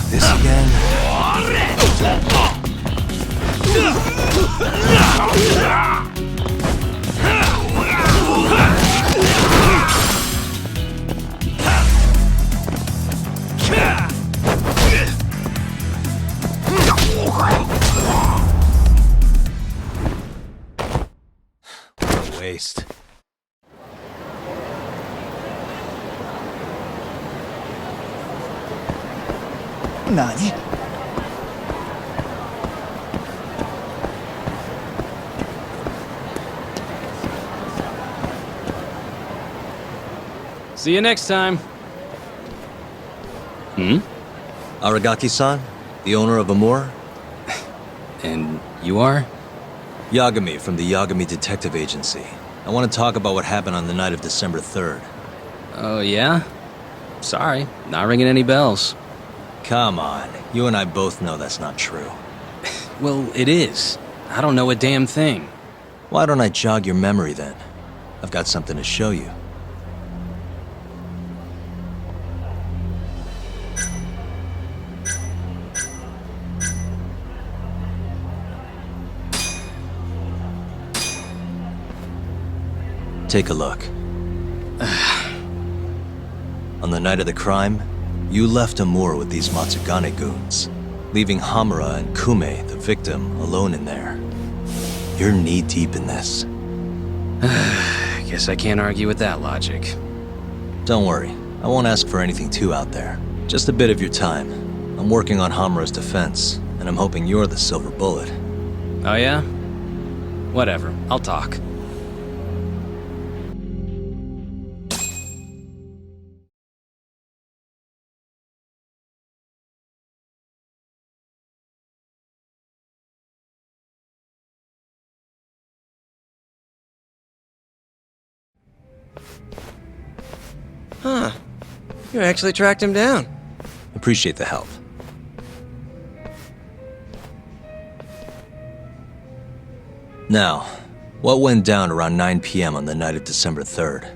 This again? What a waste. Nani? See you next time. Hmm? Aragaki-san? The owner of Amour? And you are? Yagami from the Yagami Detective Agency. I want to talk about what happened on the night of December 3rd. Oh, yeah? Sorry, not ringing any bells. Come on, you and I both know that's not true. Well, it is. I don't know a damn thing. Why don't I jog your memory then? I've got something to show you. Take a look. On the night of the crime, you left Amour with these Matsugane goons, leaving Hamura and Kume, the victim, alone in there. You're knee-deep in this. Guess I can't argue with that logic. Don't worry, I won't ask for anything too out there. Just a bit of your time. I'm working on Hamura's defense, and I'm hoping you're the silver bullet. Oh yeah? Whatever, I'll talk. Huh. You actually tracked him down. Appreciate the help. Now, what went down around 9 p.m. on the night of December 3rd?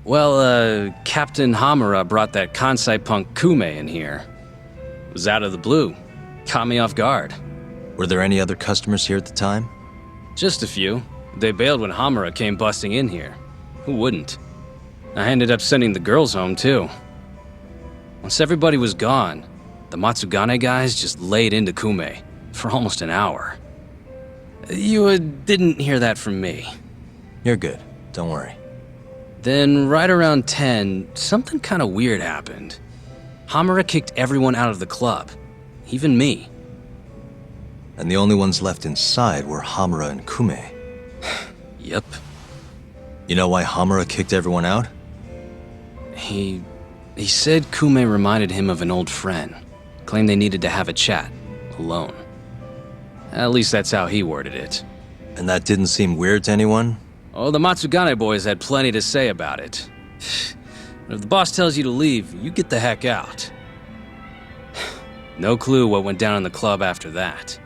Well, Captain Hamura brought that Kansai punk Kume in here. It was out of the blue. Caught me off guard. Were there any other customers here at the time? Just a few. They bailed when Hamura came busting in here. Who wouldn't? I ended up sending the girls home, too. Once everybody was gone, the Matsugane guys just laid into Kume for almost an hour. You didn't hear that from me. You're good. Don't worry. Then, right around 10, something kind of weird happened. Hamura kicked everyone out of the club. Even me. And the only ones left inside were Hamura and Kume. Yep. You know why Hamura kicked everyone out? He said Kume reminded him of an old friend. Claimed they needed to have a chat. Alone. At least that's how he worded it. And that didn't seem weird to anyone? Oh, the Matsugane boys had plenty to say about it. If the boss tells you to leave, you get the heck out. No clue what went down in the club after that.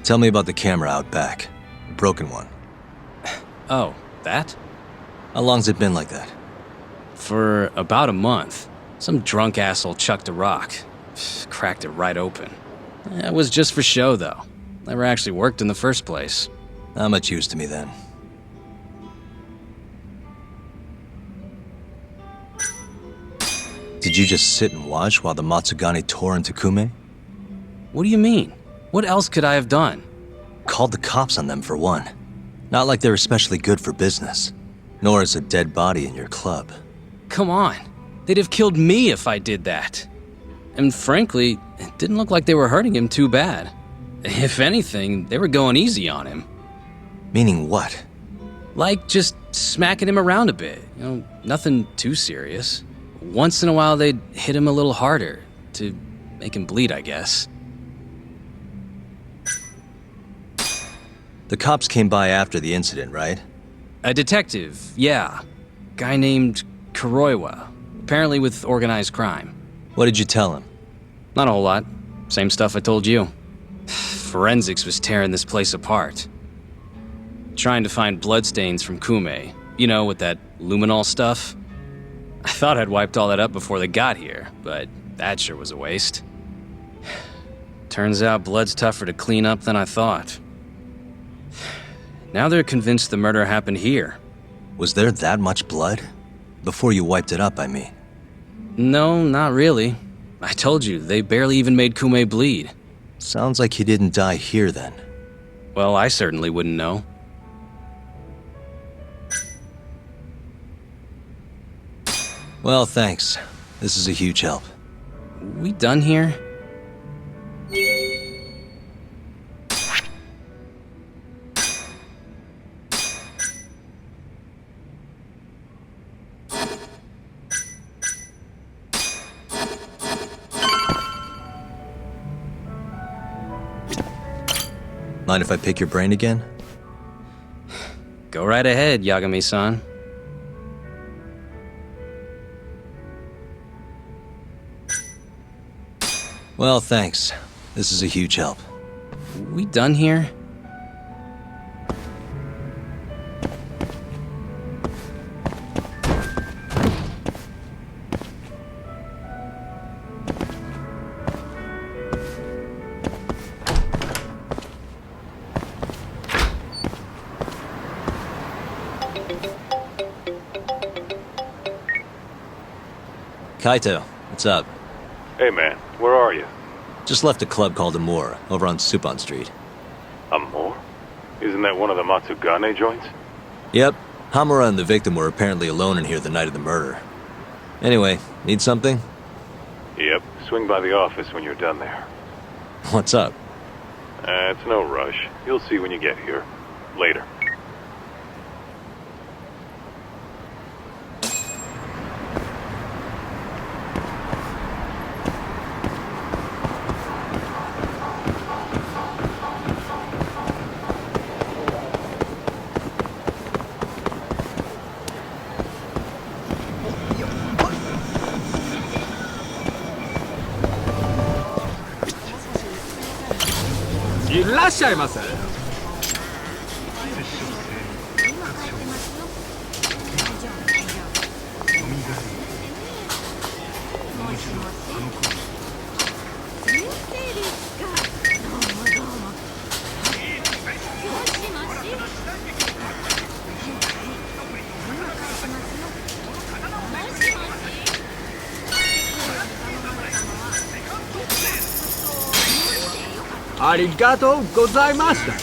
Tell me about the camera out back. The broken one. Oh, that? How long's it been like that? For about a month. Some drunk asshole chucked a rock. Cracked it right open. It was just for show, though. Never actually worked in the first place. Not much use to me then. Did you just sit and watch while the Matsugane tore into Kume? What do you mean? What else could I have done? Called the cops on them for one. Not like they're especially good for business. Nor is a dead body in your club. Come on. They'd have killed me if I did that. And frankly, it didn't look like they were hurting him too bad. If anything, they were going easy on him. Meaning what? Like just smacking him around a bit. You know, nothing too serious. Once in a while, they'd hit him a little harder to make him bleed, I guess. The cops came by after the incident, right? A detective, yeah. Guy named Kuroiwa. Apparently with organized crime. What did you tell him? Not a whole lot. Same stuff I told you. Forensics was tearing this place apart. Trying to find bloodstains from Kume. You know, with that luminol stuff. I thought I'd wiped all that up before they got here, but that sure was a waste. Turns out blood's tougher to clean up than I thought. Now they're convinced the murder happened here. Was there that much blood? Before you wiped it up, I mean. No, not really. I told you, they barely even made Kume bleed. Sounds like he didn't die here then. Well, I certainly wouldn't know. Well, thanks. This is a huge help. We done here? Mind if I pick your brain again? Go right ahead, Yagami-san. Well, thanks. This is a huge help. We done here? Kaito, what's up? Hey man, where are you? Just left a club called Amore, over on Supon Street. Amore? Isn't that one of the Matsugane joints? Yep. Hamura and the victim were apparently alone in here the night of the murder. Anyway, need something? Yep, swing by the office when you're done there. What's up? It's no rush. You'll see when you get here. Later.いらっしゃいませ。ありがとうございました。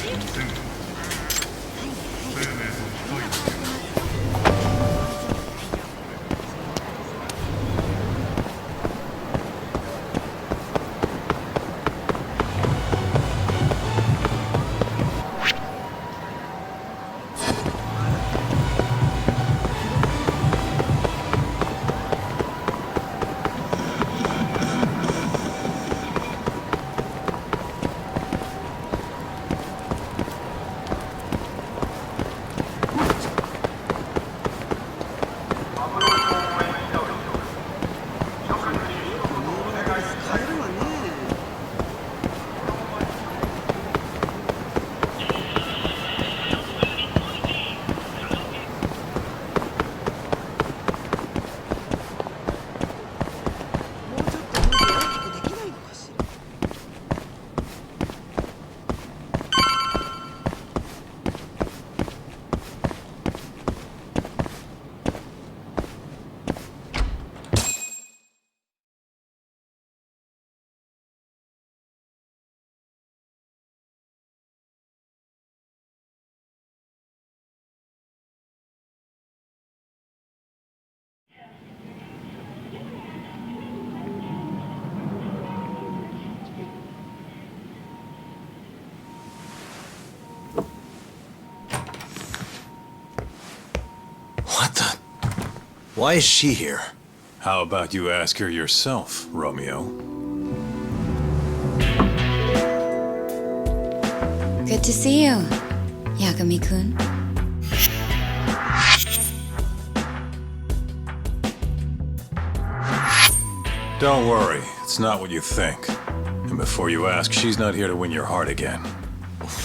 Why is she here? How about you ask her yourself, Romeo? Good to see you, Yagami-kun. Don't worry, it's not what you think. And before you ask, she's not here to win your heart again.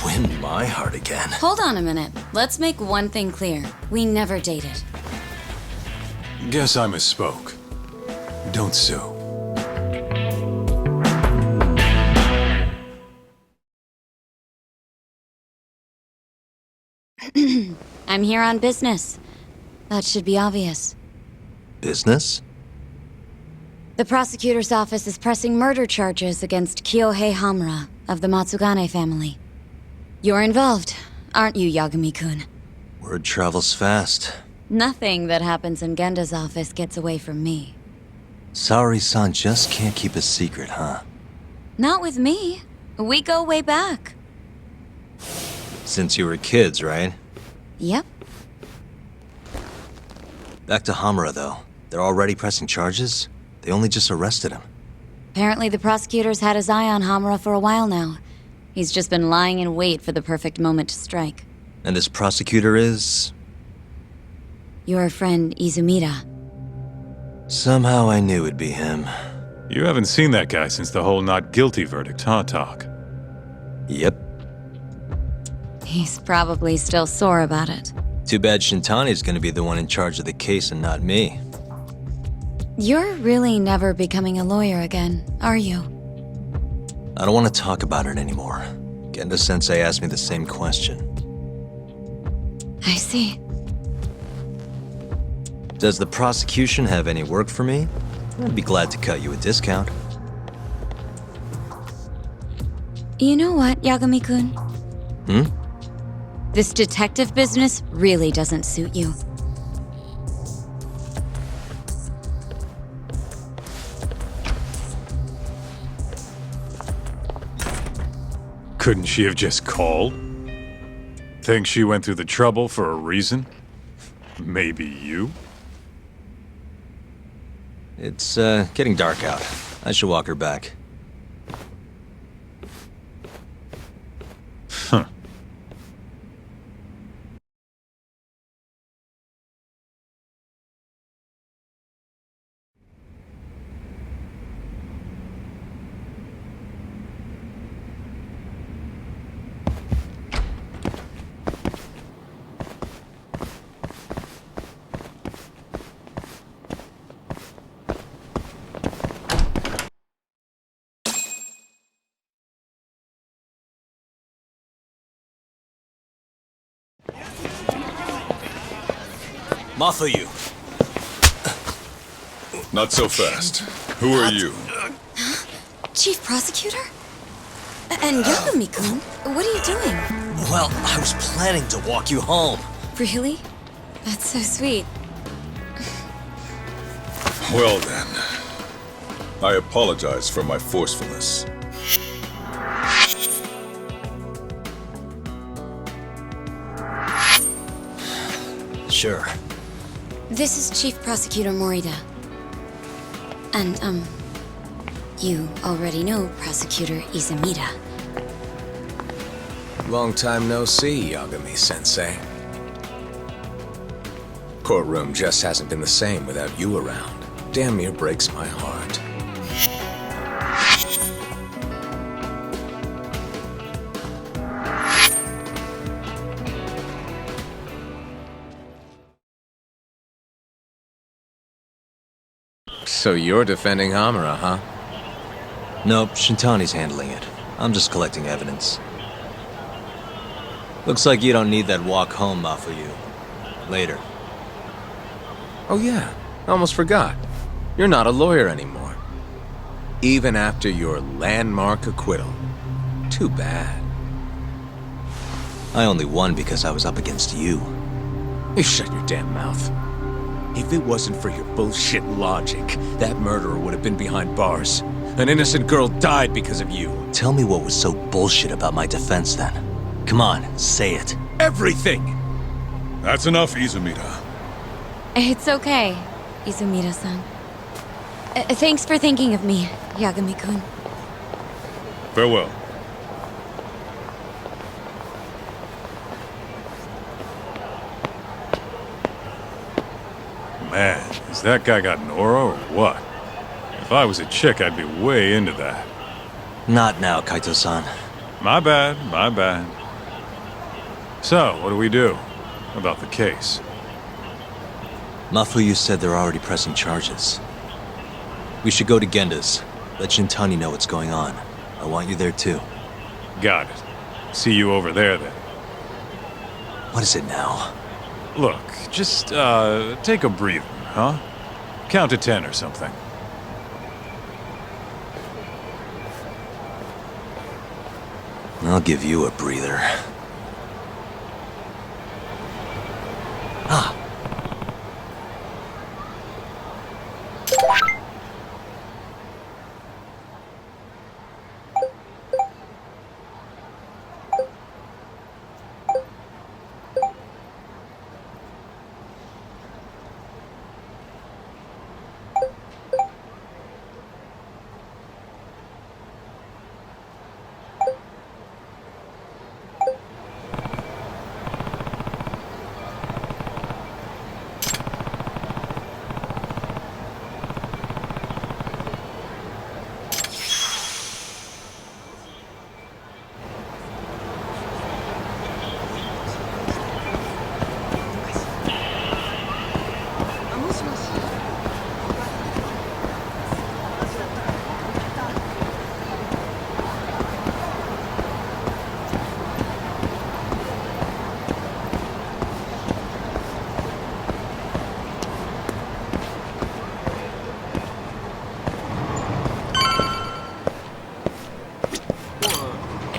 Win my heart again? Hold on a minute. Let's make one thing clear. We never dated. Guess I misspoke. Don't sue. I'm here on business. That should be obvious. Business? The prosecutor's office is pressing murder charges against Kyohei Hamura of the Matsugane family. You're involved, aren't you, Yagami-kun? Word travels fast. Nothing that happens in Genda's office gets away from me. Saori-san just can't keep a secret, huh? Not with me. We go way back. Since you were kids, right? Yep. Back to Hamura, though. They're already pressing charges? They only just arrested him. Apparently the prosecutor's had his eye on Hamura for a while now. He's just been lying in wait for the perfect moment to strike. And this prosecutor is? Your friend Izumida. Somehow I knew it'd be him. You haven't seen that guy since the whole not guilty verdict, huh, Talk? Yep. He's probably still sore about it. Too bad Shintani's gonna be the one in charge of the case and not me. You're really never becoming a lawyer again, are you? I don't want to talk about it anymore. Genda-sensei asked me the same question. I see. Does the prosecution have any work for me? I'd be glad to cut you a discount. You know what, Yagami-kun? This detective business really doesn't suit you. Couldn't she have just called? Think she went through the trouble for a reason? Maybe you? It's, getting dark out. I should walk her back. Huh. Mafuyu. Not so fast. Who are you? Chief Prosecutor? And Yagami-kun, what are you doing? Well, I was planning to walk you home. Really? That's so sweet. Well then. I apologize for my forcefulness. Sure. This is Chief Prosecutor Morida. And, you already know Prosecutor Izumida. Long time no see, Yagami-sensei. Courtroom just hasn't been the same without you around. Damn near breaks my heart. So you're defending Hamura, huh? Nope, Shintani's handling it. I'm just collecting evidence. Looks like you don't need that walk home, Mafuyu. Later. Oh yeah, I almost forgot. You're not a lawyer anymore. Even after your landmark acquittal. Too bad. I only won because I was up against you. You shut your damn mouth. If it wasn't for your bullshit logic, that murderer would have been behind bars. An innocent girl died because of you. Tell me what was so bullshit about my defense then. Come on, say it. Everything! That's enough, Izumida. It's okay. Izumida-san. Thanks for thinking of me, Yagami-kun. Farewell. Man, has that guy got an aura or what? If I was a chick, I'd be way into that. Not now, Kaito-san. My bad, my bad. So, what do we do about the case? Mafuyu said they're already pressing charges. We should go to Genda's. Let Shintani know what's going on. I want you there too. Got it. See you over there then. What is it now? Look, just, take a breather, huh? Count to 10 or something. I'll give you a breather. Ah!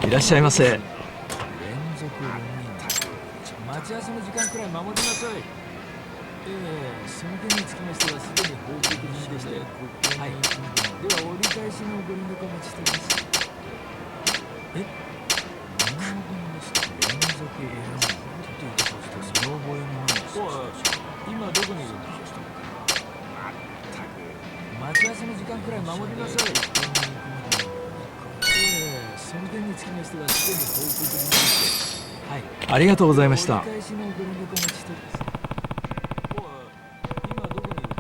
いらっしゃいませ。連続4人。待ち合わせの時間くらい守りなさい。その件につきましてはすでに報告済みでして、はい。では折り返しのご連絡お待ちしています。連続4人。見覚えのない人。今どこにいるんだ。まったく。待ち合わせの時間くらい守りなさい。その件につきましてはすでに報告済みでして、はい。ありがとうございました。折り返しのご連絡お待ちしています。今どこにいるんだ。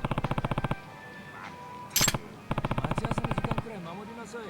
待ち合わせの時間くらい守りなさい。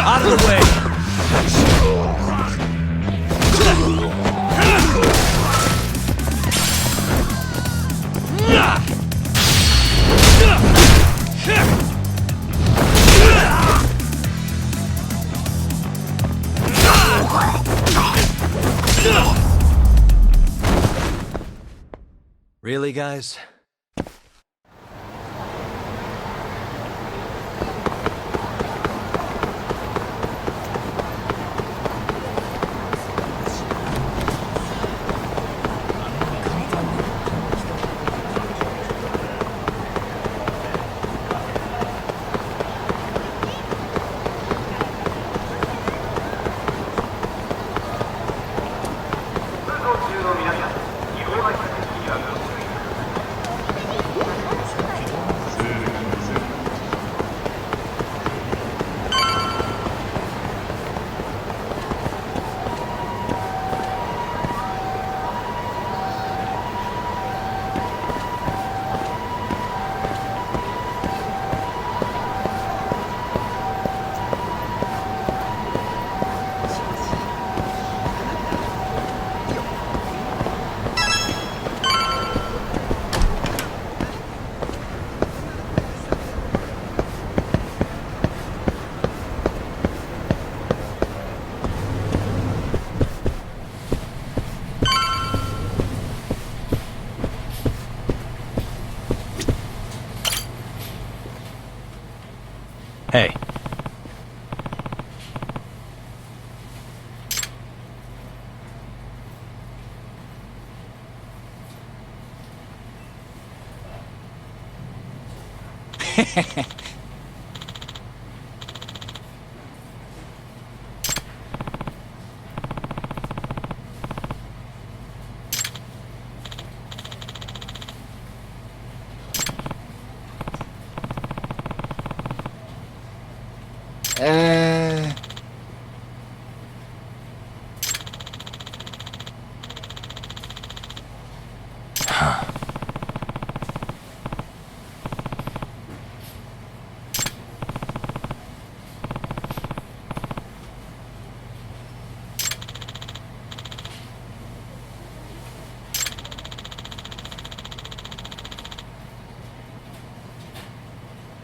Out of the way! Really, guys?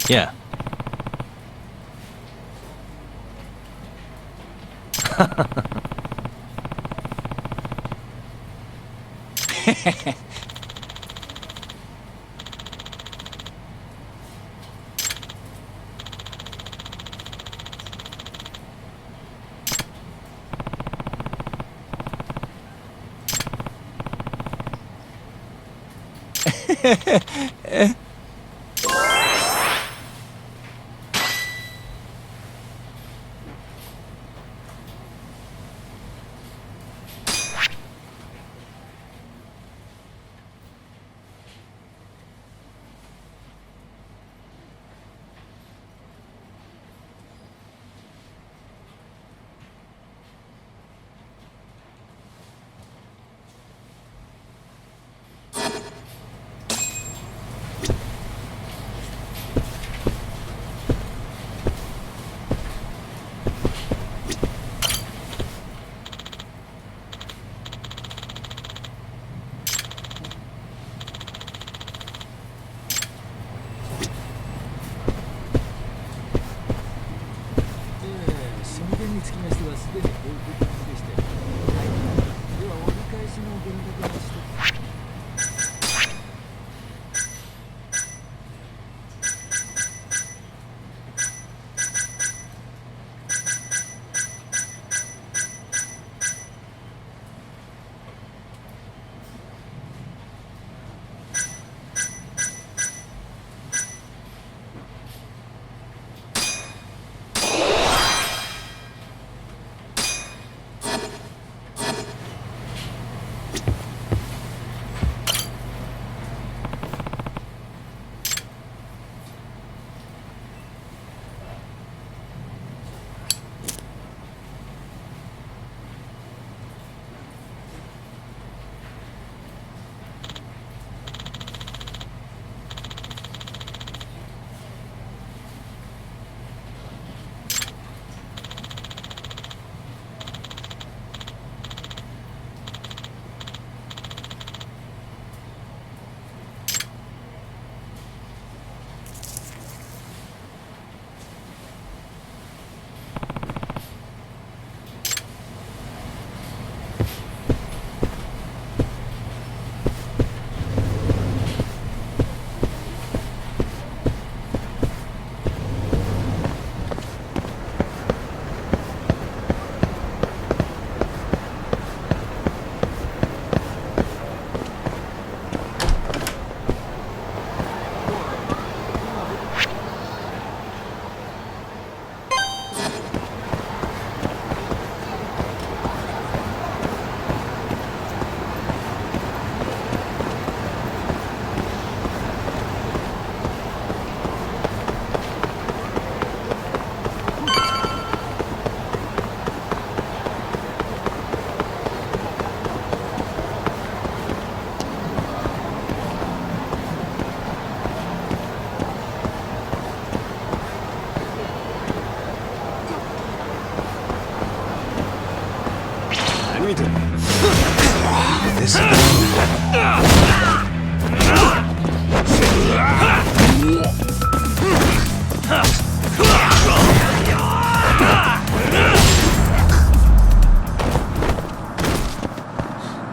Yeah.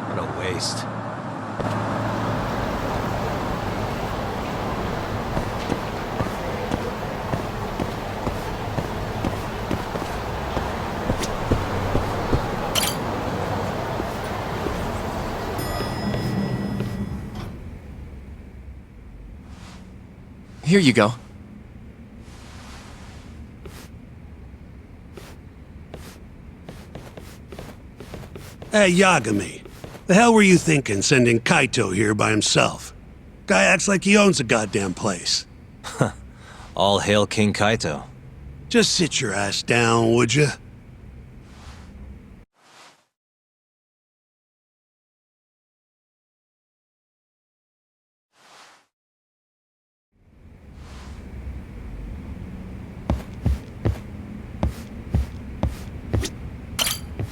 What a waste. Here you go. Hey, Yagami. The hell were you thinking sending Kaito here by himself? Guy acts like he owns the goddamn place. All hail King Kaito. Just sit your ass down, would you?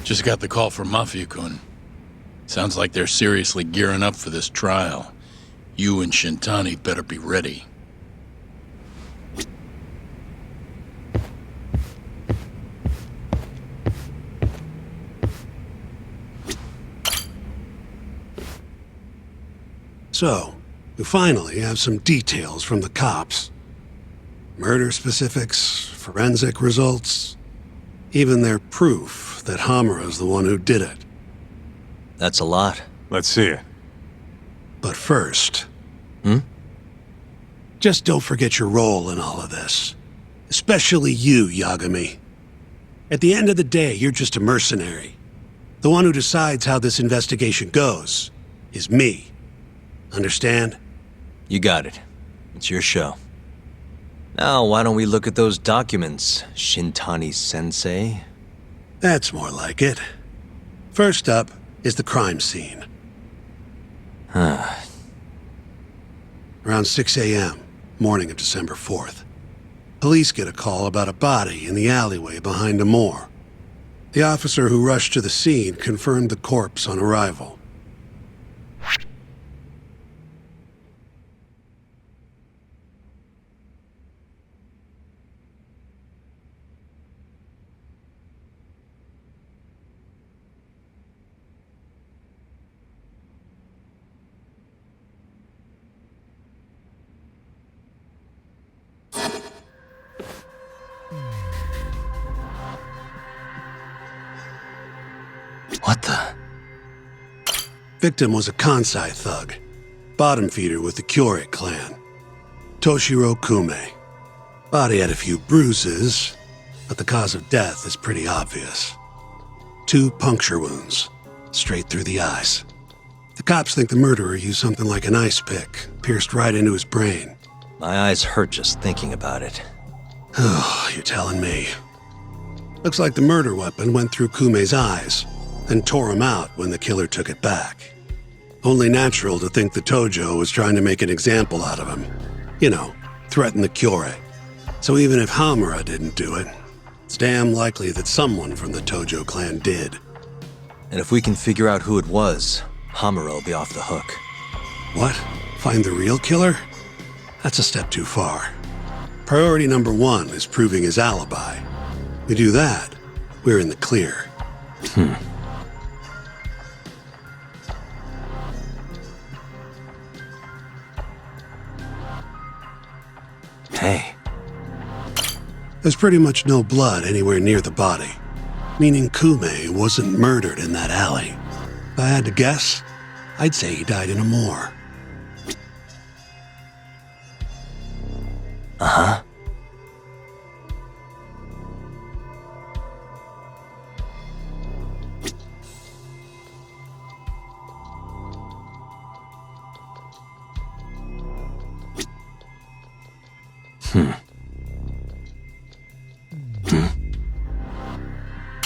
Just got the call from Mafia-kun. Sounds like they're seriously gearing up for this trial. You and Shintani better be ready. So, we finally have some details from the cops. Murder specifics, forensic results, even their proof that Hamura's the one who did it. That's a lot. Let's see it. But first... Just don't forget your role in all of this. Especially you, Yagami. At the end of the day, you're just a mercenary. The one who decides how this investigation goes is me. Understand? You got it. It's your show. Now, why don't we look at those documents, Shintani-sensei? That's more like it. First up is the crime scene. Around 6 a.m., morning of December 4th. Police get a call about a body in the alleyway behind a moor. The officer who rushed to the scene confirmed the corpse on arrival. What the? Victim was a Kansai thug, bottom feeder with the Kyorei clan. Toshiro Kume. Body had a few bruises, but the cause of death is pretty obvious. 2 puncture wounds, straight through the eyes. The cops think the murderer used something like an ice pick, pierced right into his brain. My eyes hurt just thinking about it. Oh, you're telling me. Looks like the murder weapon went through Kume's eyes, then tore him out when the killer took it back. Only natural to think the Tojo was trying to make an example out of him. You know, threaten the Kyorei. So even if Hamura didn't do it, it's damn likely that someone from the Tojo clan did. And if we can figure out who it was, Hamura will be off the hook. What? Find the real killer? That's a step too far. Priority number 1 is proving his alibi. We do that, we're in the clear. Hey. There's pretty much no blood anywhere near the body, meaning Kume wasn't murdered in that alley. If I had to guess, I'd say he died in a moor. Uh-huh.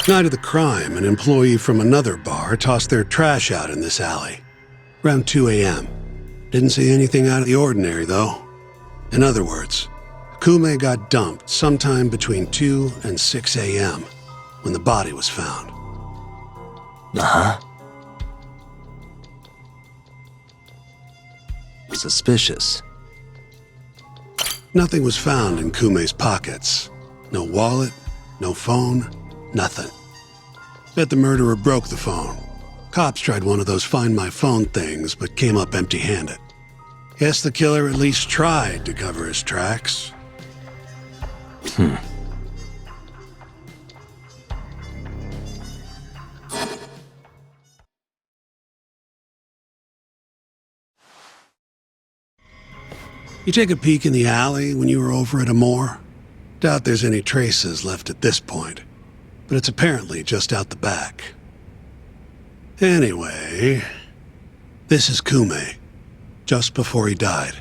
Night of the crime, an employee from another bar tossed their trash out in this alley. Around 2 a.m. Didn't see anything out of the ordinary, though. In other words, Kume got dumped sometime between 2 and 6 a.m. when the body was found. Uh-huh. Suspicious. Nothing was found in Kume's pockets. No wallet, no phone, nothing. Bet the murderer broke the phone. Cops tried one of those Find My Phone things, but came up empty-handed. Guess the killer at least tried to cover his tracks. You take a peek in the alley when you were over at Amore? Doubt there's any traces left at this point, but it's apparently just out the back. Anyway, this is Kume, just before he died.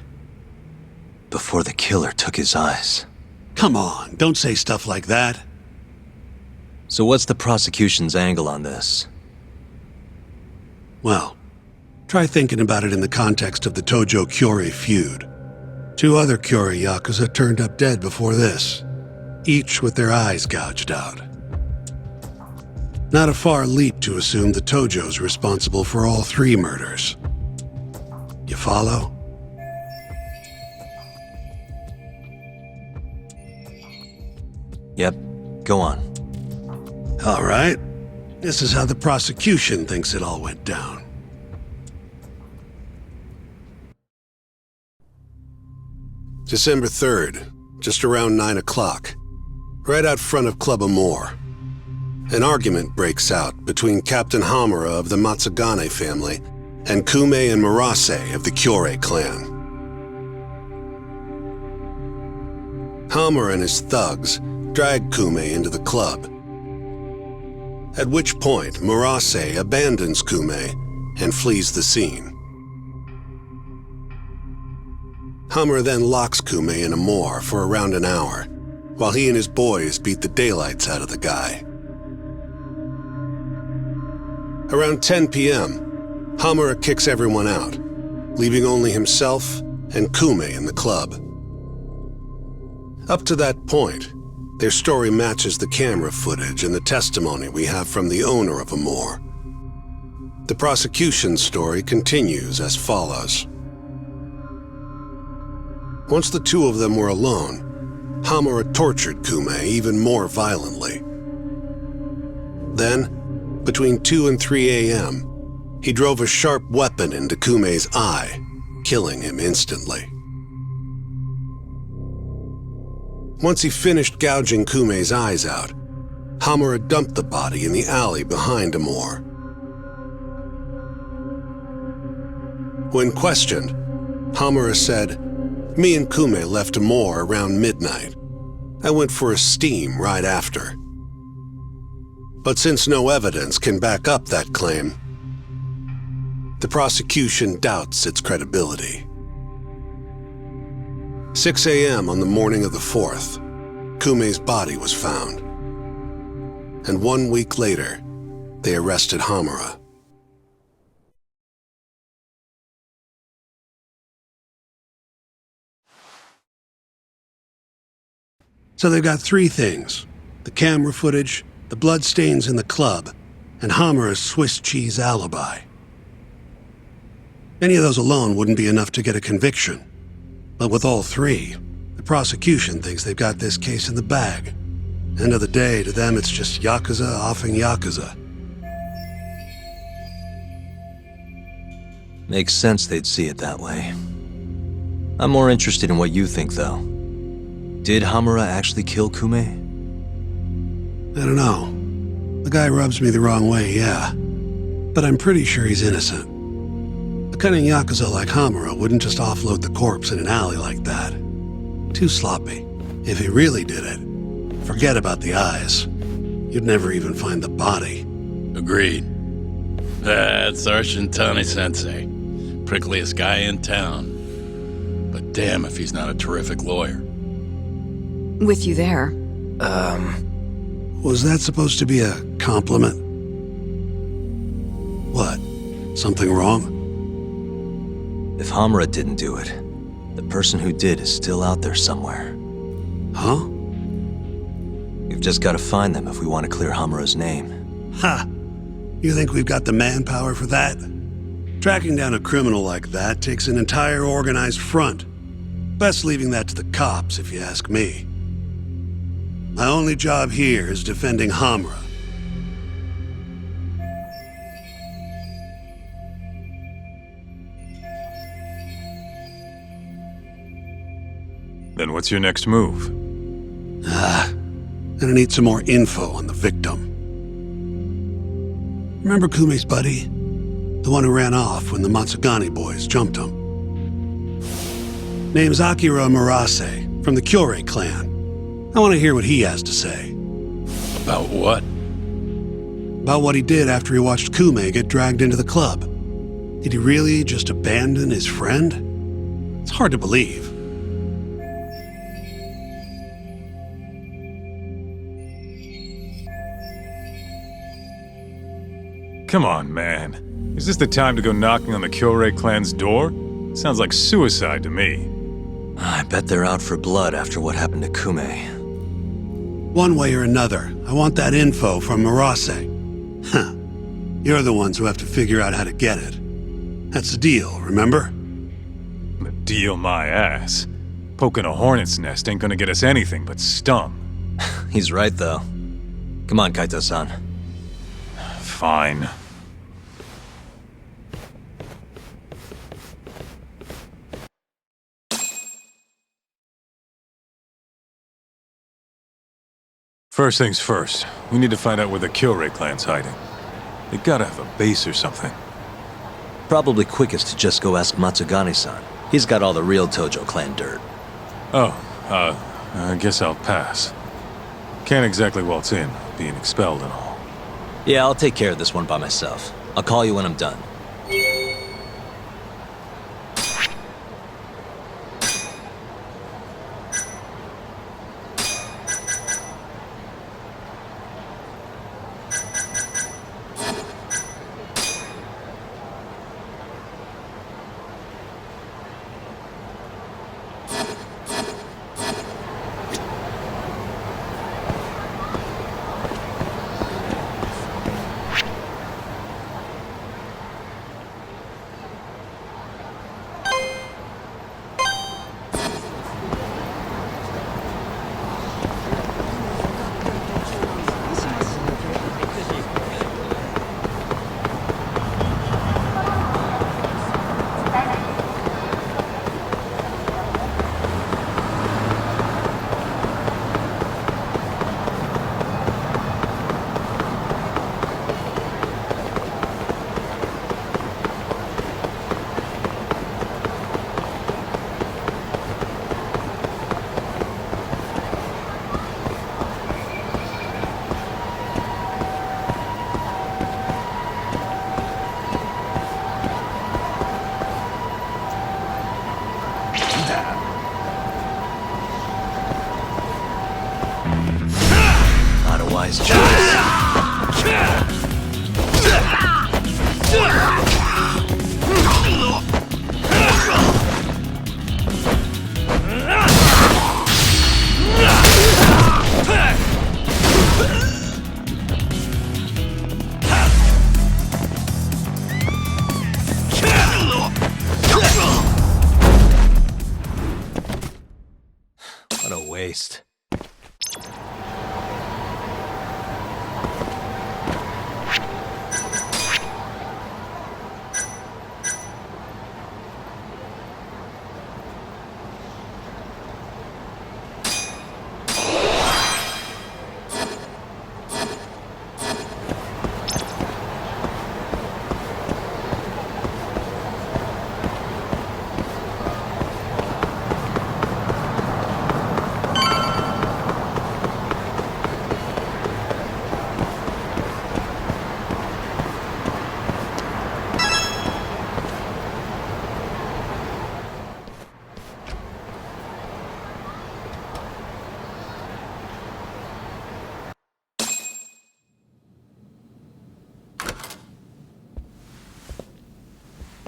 Before the killer took his eyes. Come on, don't say stuff like that. So what's the prosecution's angle on this? Well, try thinking about it in the context of the Tojo-Kyorei feud. 2 other Kyorei Yakuza turned up dead before this, each with their eyes gouged out. Not a far leap to assume the Tojo's responsible for all 3 murders. You follow? Yep, go on. All right. This is how the prosecution thinks it all went down. December 3rd, just around 9 o'clock, right out front of Club Amore. An argument breaks out between Captain Hamura of the Matsugane family and Kume and Murase of the Kyorei clan. Hamura and his thugs drag Kume into the club, at which point Murase abandons Kume and flees the scene. Hamura then locks Kume in a moor for around an hour, while he and his boys beat the daylights out of the guy. Around 10 p.m., Hamura kicks everyone out, leaving only himself and Kume in the club. Up to that point, their story matches the camera footage and the testimony we have from the owner of Amore. The prosecution's story continues as follows. Once the 2 of them were alone, Hamura tortured Kume even more violently. Then, between 2 and 3 a.m., he drove a sharp weapon into Kume's eye, killing him instantly. Once he finished gouging Kume's eyes out, Hamura dumped the body in the alley behind Amore. When questioned, Hamura said, "Me and Kume left Amore around midnight. I went for a steam right after." But since no evidence can back up that claim, the prosecution doubts its credibility. 6 a.m. on the morning of the 4th, Kume's body was found. And 1 week later, they arrested Hamura. So they've got 3 things: the camera footage, the bloodstains in the club, and Hamura's Swiss cheese alibi. Any of those alone wouldn't be enough to get a conviction. But with all 3, the prosecution thinks they've got this case in the bag. End of the day, to them it's just Yakuza offing Yakuza. Makes sense they'd see it that way. I'm more interested in what you think, though. Did Hamura actually kill Kume? I don't know. The guy rubs me the wrong way, yeah. But I'm pretty sure he's innocent. A cunning Yakuza like Hamura wouldn't just offload the corpse in an alley like that. Too sloppy. If he really did it, forget about the eyes. You'd never even find the body. Agreed. That's our Shintani-sensei. Prickliest guy in town. But damn if he's not a terrific lawyer. With you there. Was that supposed to be a compliment? What? Something wrong? If Hamura didn't do it, the person who did is still out there somewhere. Huh? We've just got to find them if we want to clear Hamura's name. Ha! You think we've got the manpower for that? Tracking down a criminal like that takes an entire organized front. Best leaving that to the cops, if you ask me. My only job here is defending Hamura. Then what's your next move? Gonna need some more info on the victim. Remember Kume's buddy? The one who ran off when the Matsugane boys jumped him. Name's Akira Murase, from the Kyorei clan. I want to hear what he has to say. About what? About what he did after he watched Kume get dragged into the club. Did he really just abandon his friend? It's hard to believe. Come on, man. Is this the time to go knocking on the Kyorei clan's door? Sounds like suicide to me. I bet they're out for blood after what happened to Kume. One way or another, I want that info from Murase. Huh. You're the ones who have to figure out how to get it. That's the deal, remember? The deal my ass. Poking a hornet's nest ain't gonna get us anything but stung. He's right, though. Come on, Kaito-san. Fine. First things first, we need to find out where the Kyorei clan's hiding. They gotta have a base or something. Probably quickest to just go ask Matsugane-san. He's got all the real Tojo clan dirt. Oh, I guess I'll pass. Can't exactly waltz in, being expelled and all. Yeah, I'll take care of this one by myself. I'll call you when I'm done. Not a wise choice. What a waste.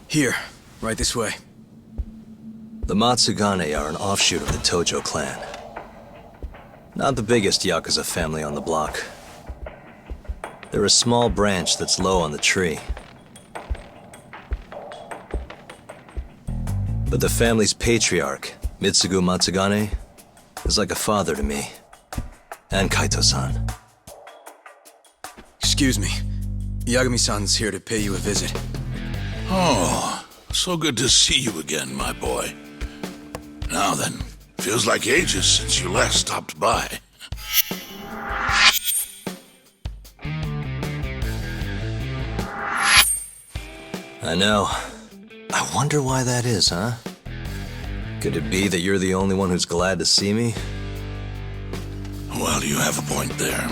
Here, right this way. The Matsugane are an offshoot of the Tojo clan. Not the biggest Yakuza family on the block. They're a small branch that's low on the tree. But the family's patriarch, Mitsugu Matsugane, is like a father to me. And Kaito-san. Excuse me. Yagami-san's here to pay you a visit. Oh, so good to see you again, my boy. Now then, feels like ages since you last stopped by. I know. I wonder why that is, huh? Could it be that you're the only one who's glad to see me? Well, you have a point there.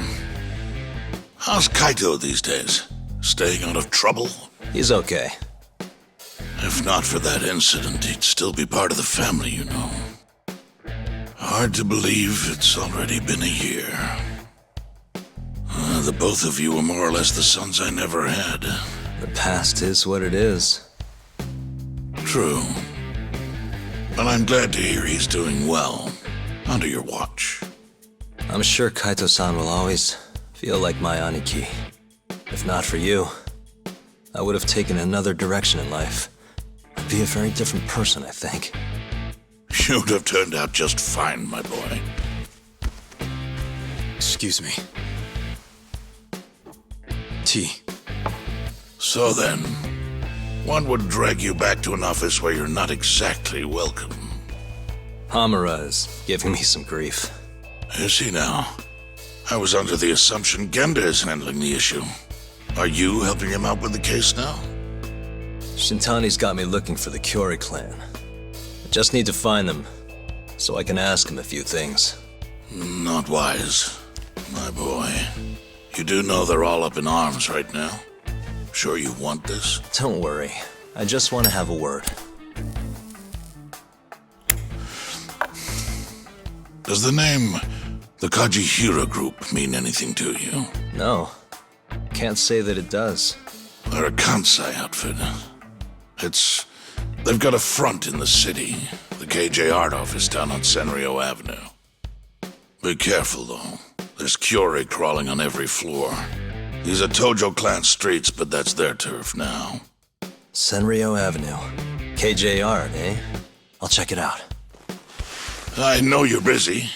How's Kaito these days? Staying out of trouble? He's okay. If not for that incident, he'd still be part of the family, you know. Hard to believe it's already been a year. The both of you were more or less the sons I never had. The past is what it is. True. But I'm glad to hear he's doing well, under your watch. I'm sure Kaito-san will always feel like my Aniki. If not for you, I would have taken another direction in life. I'd be a very different person, I think. You'd have turned out just fine, my boy. Excuse me. Tea. So then, what would drag you back to an office where you're not exactly welcome? Hamura is giving me some grief. Is he now? I was under the assumption Genda is handling the issue. Are you helping him out with the case now? Shintani's got me looking for the Kyori clan. I just need to find them, so I can ask him a few things. Not wise, my boy. You do know they're all up in arms right now? Sure you want this? Don't worry. I just want to have a word. Does the name the Kajihira Group mean anything to you? No. Can't say that it does. They're a Kansai outfit. They've got a front in the city. The KJ Art office down on Senryo Avenue. Be careful, though. There's Kyori crawling on every floor. These are Tojo clan streets, but that's their turf now. Senryo Avenue. KJ Art, eh? I'll check it out. I know you're busy.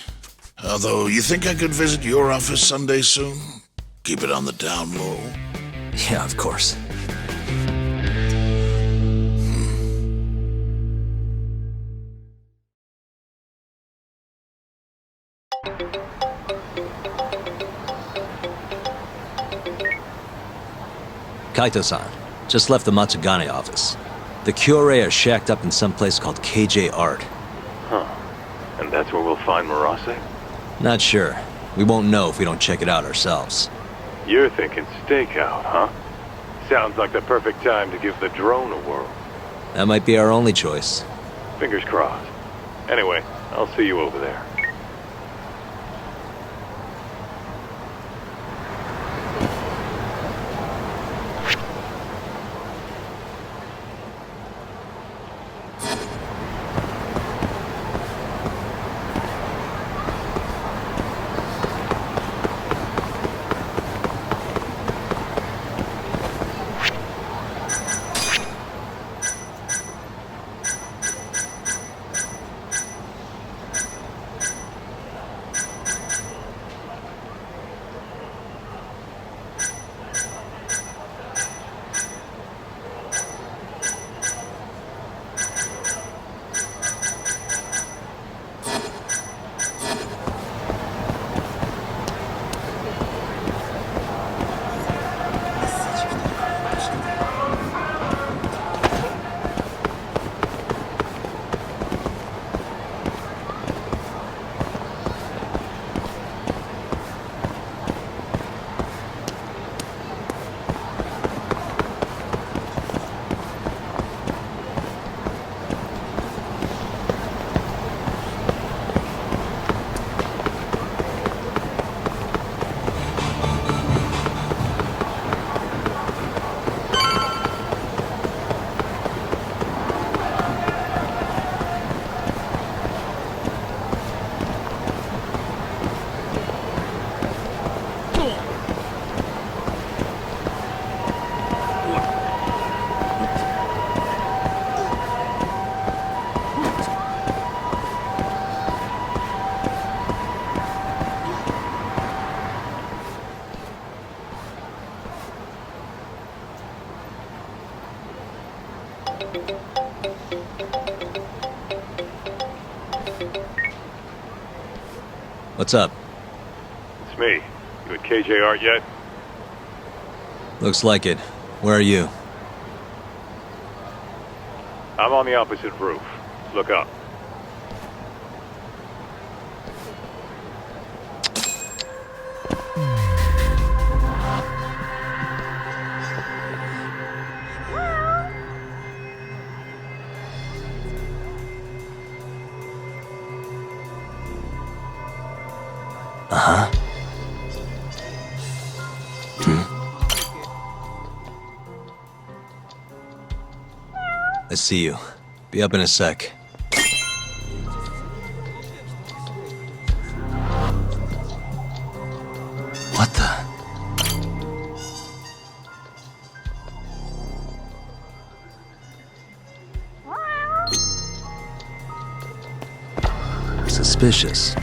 Although, you think I could visit your office someday soon? Keep it on the down low. Yeah, of course. Kaito-san, just left the Matsugane office. The Kyore are shacked up in some place called KJ Art. Huh. And that's where we'll find Murase? Not sure. We won't know if we don't check it out ourselves. You're thinking stakeout, huh? Sounds like the perfect time to give the drone a whirl. That might be our only choice. Fingers crossed. Anyway, I'll see you over there. What's up? It's me. You at KJ Art yet? Looks like it. Where are you? I'm on the opposite roof. Look up. I see you. Be up in a sec. What the? Suspicious.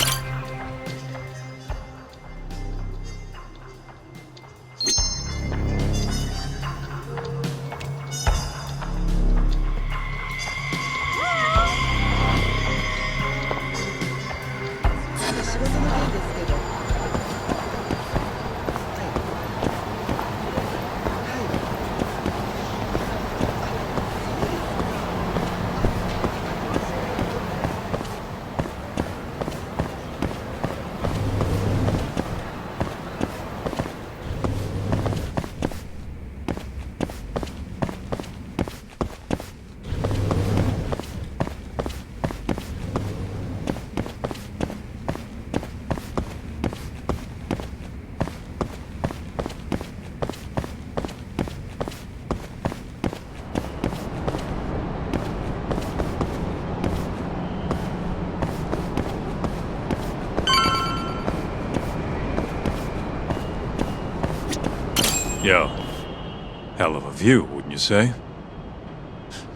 Yo, hell of a view, wouldn't you say?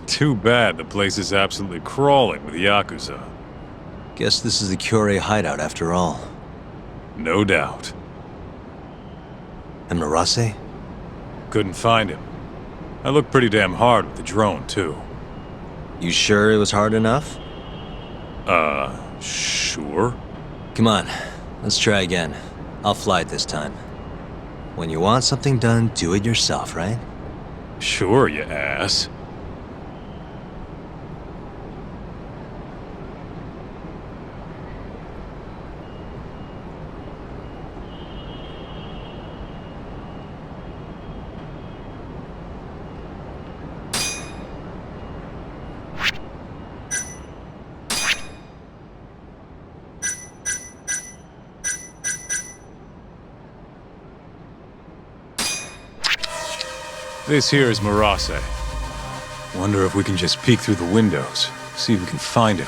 Too bad the place is absolutely crawling with Yakuza. Guess this is the Kyorei hideout after all. No doubt. And Murase? Couldn't find him. I looked pretty damn hard with the drone, too. You sure it was hard enough? Sure. Come on, let's try again. I'll fly it this time. When you want something done, do it yourself, right? Sure, you ass. This here is Murase. Wonder if we can just peek through the windows, see if we can find him.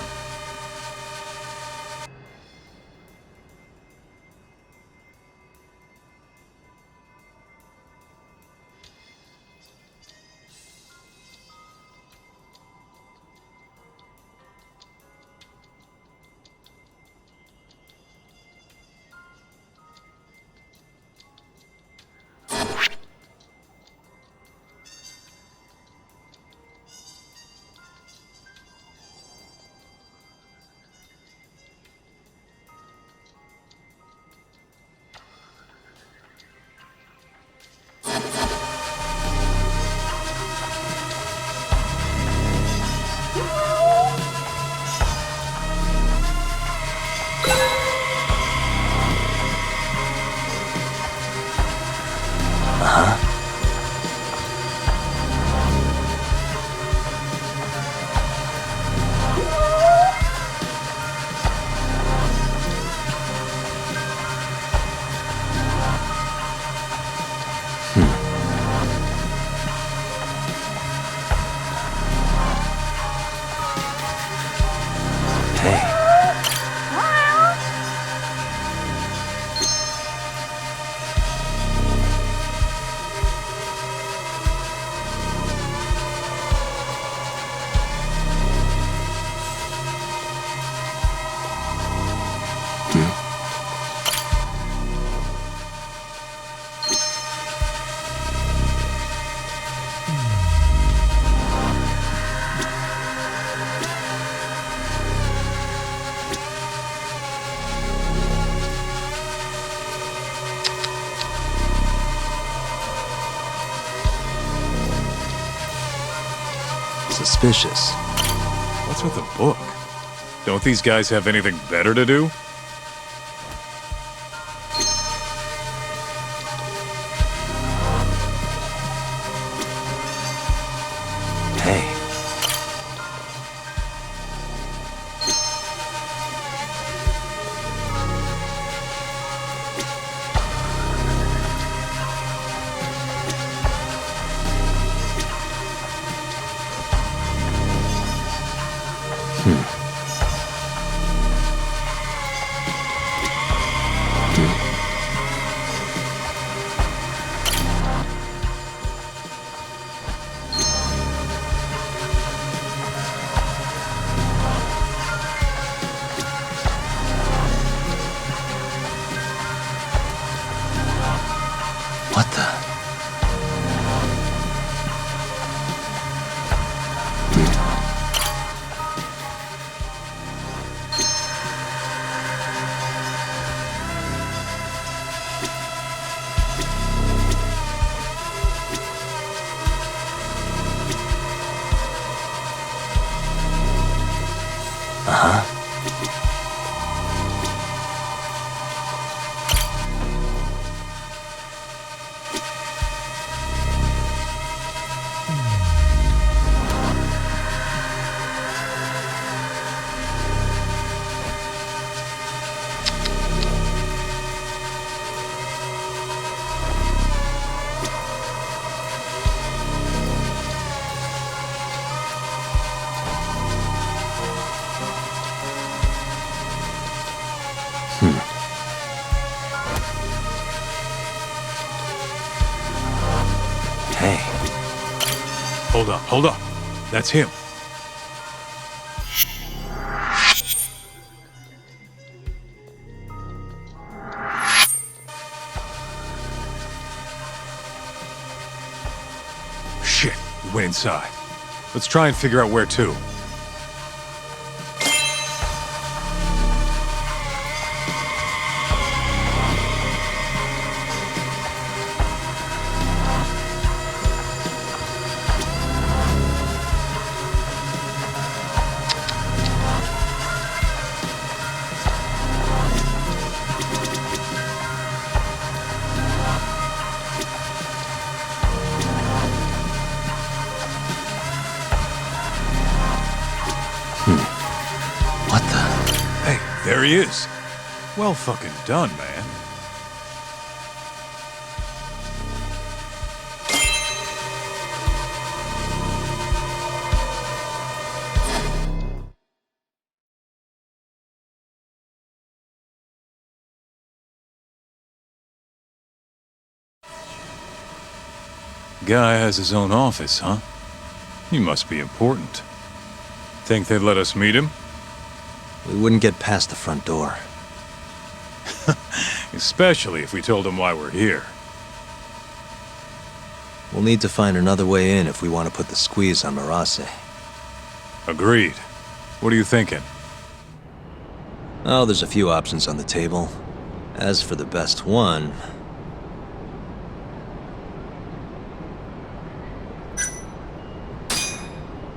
Suspicious. What's with the book? Don't these guys have anything better to do? Hey. huh? Hey. Hold up. That's him. Shit, he went inside. Let's try and figure out where to. What the? Hey, there he is. Well fucking done, man. Guy has his own office, huh? He must be important. Think they'd let us meet him? We wouldn't get past the front door. Especially if we told him why we're here. We'll need to find another way in if we want to put the squeeze on Marase. Agreed. What are you thinking? Oh, there's a few options on the table. As for the best one...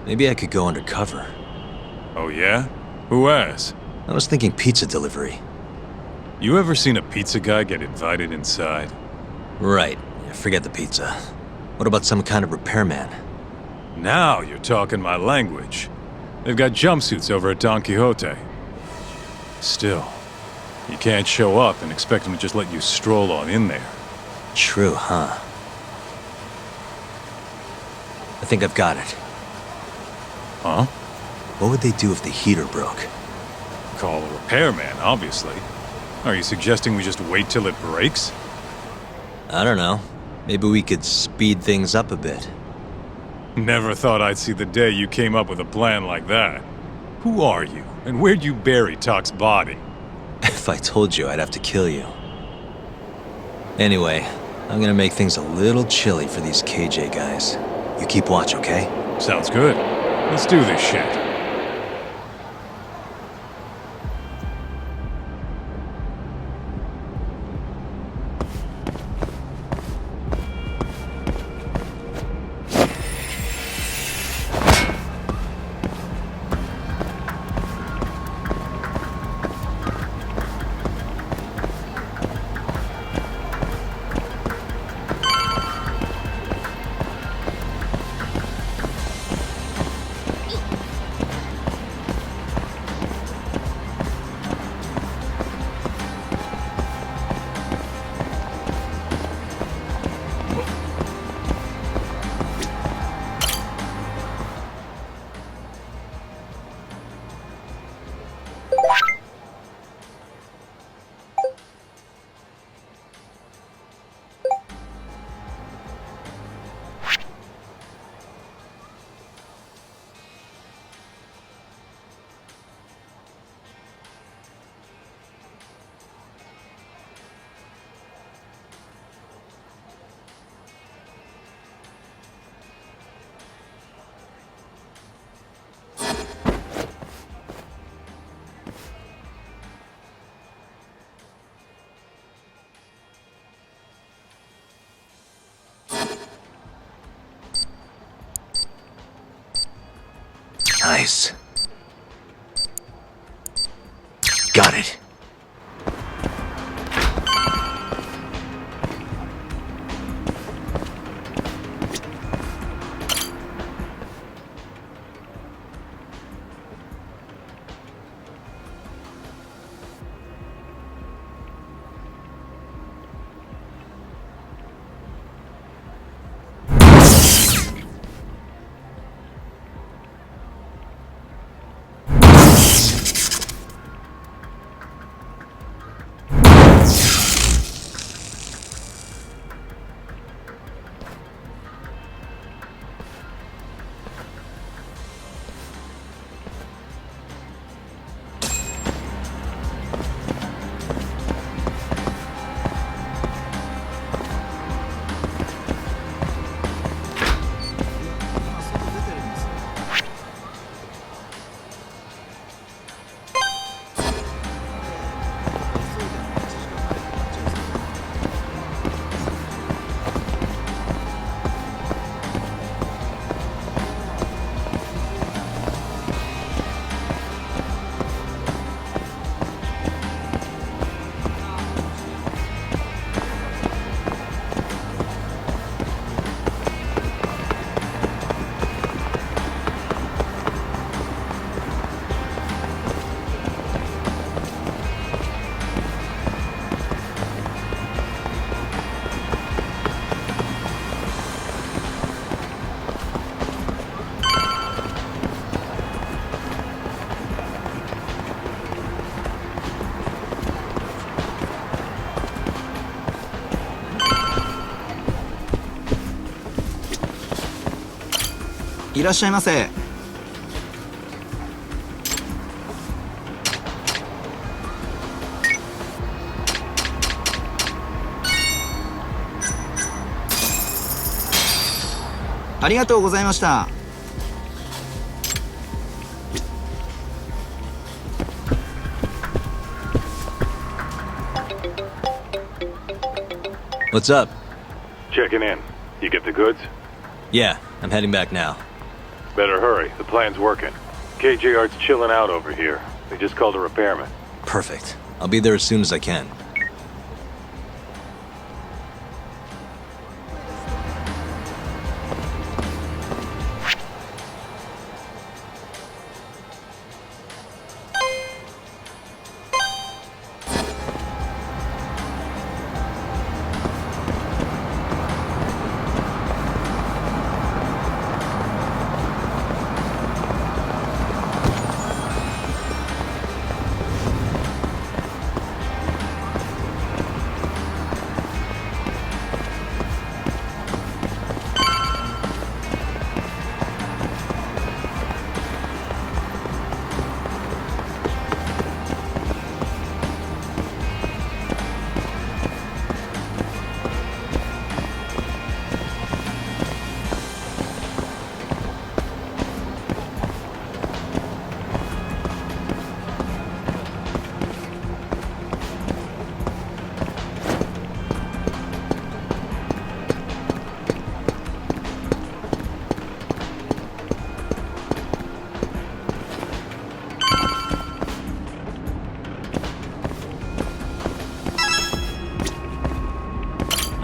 maybe I could go undercover. Oh yeah? Who has? I was thinking pizza delivery. You ever seen a pizza guy get invited inside? Right. Forget the pizza. What about some kind of repairman? Now you're talking my language. They've got jumpsuits over at Don Quixote. Still, you can't show up and expect them to just let you stroll on in there. True, huh? I think I've got it. Huh? What would they do if the heater broke? Call a repairman, obviously. Are you suggesting we just wait till it breaks? I don't know. Maybe we could speed things up a bit. Never thought I'd see the day you came up with a plan like that. Who are you, and where'd you bury Tok's body? If I told you, I'd have to kill you. Anyway, I'm gonna make things a little chilly for these KJ guys. You keep watch, okay? Sounds good. Let's do this shit. Nice. Got it.いらっしゃいませ。ありがとうございました。What's up? Checking in. You get the goods? Yeah, I'm heading back now. Better hurry. The plan's working. KJR's chilling out over here. They just called a repairman. Perfect. I'll be there as soon as I can.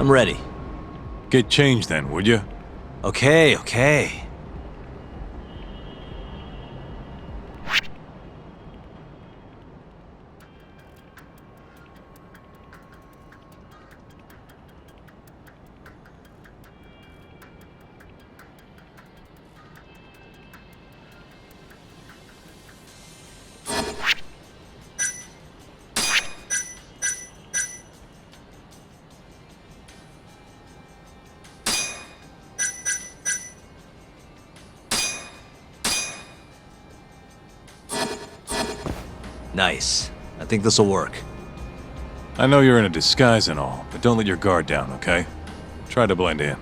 I'm ready. Get changed then, would you? Okay, okay. Nice. I think this'll work. I know you're in a disguise and all, but don't let your guard down, okay? Try to blend in.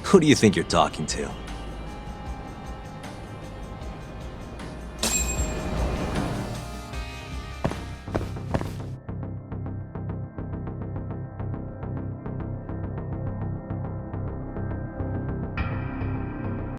Who do you think you're talking to?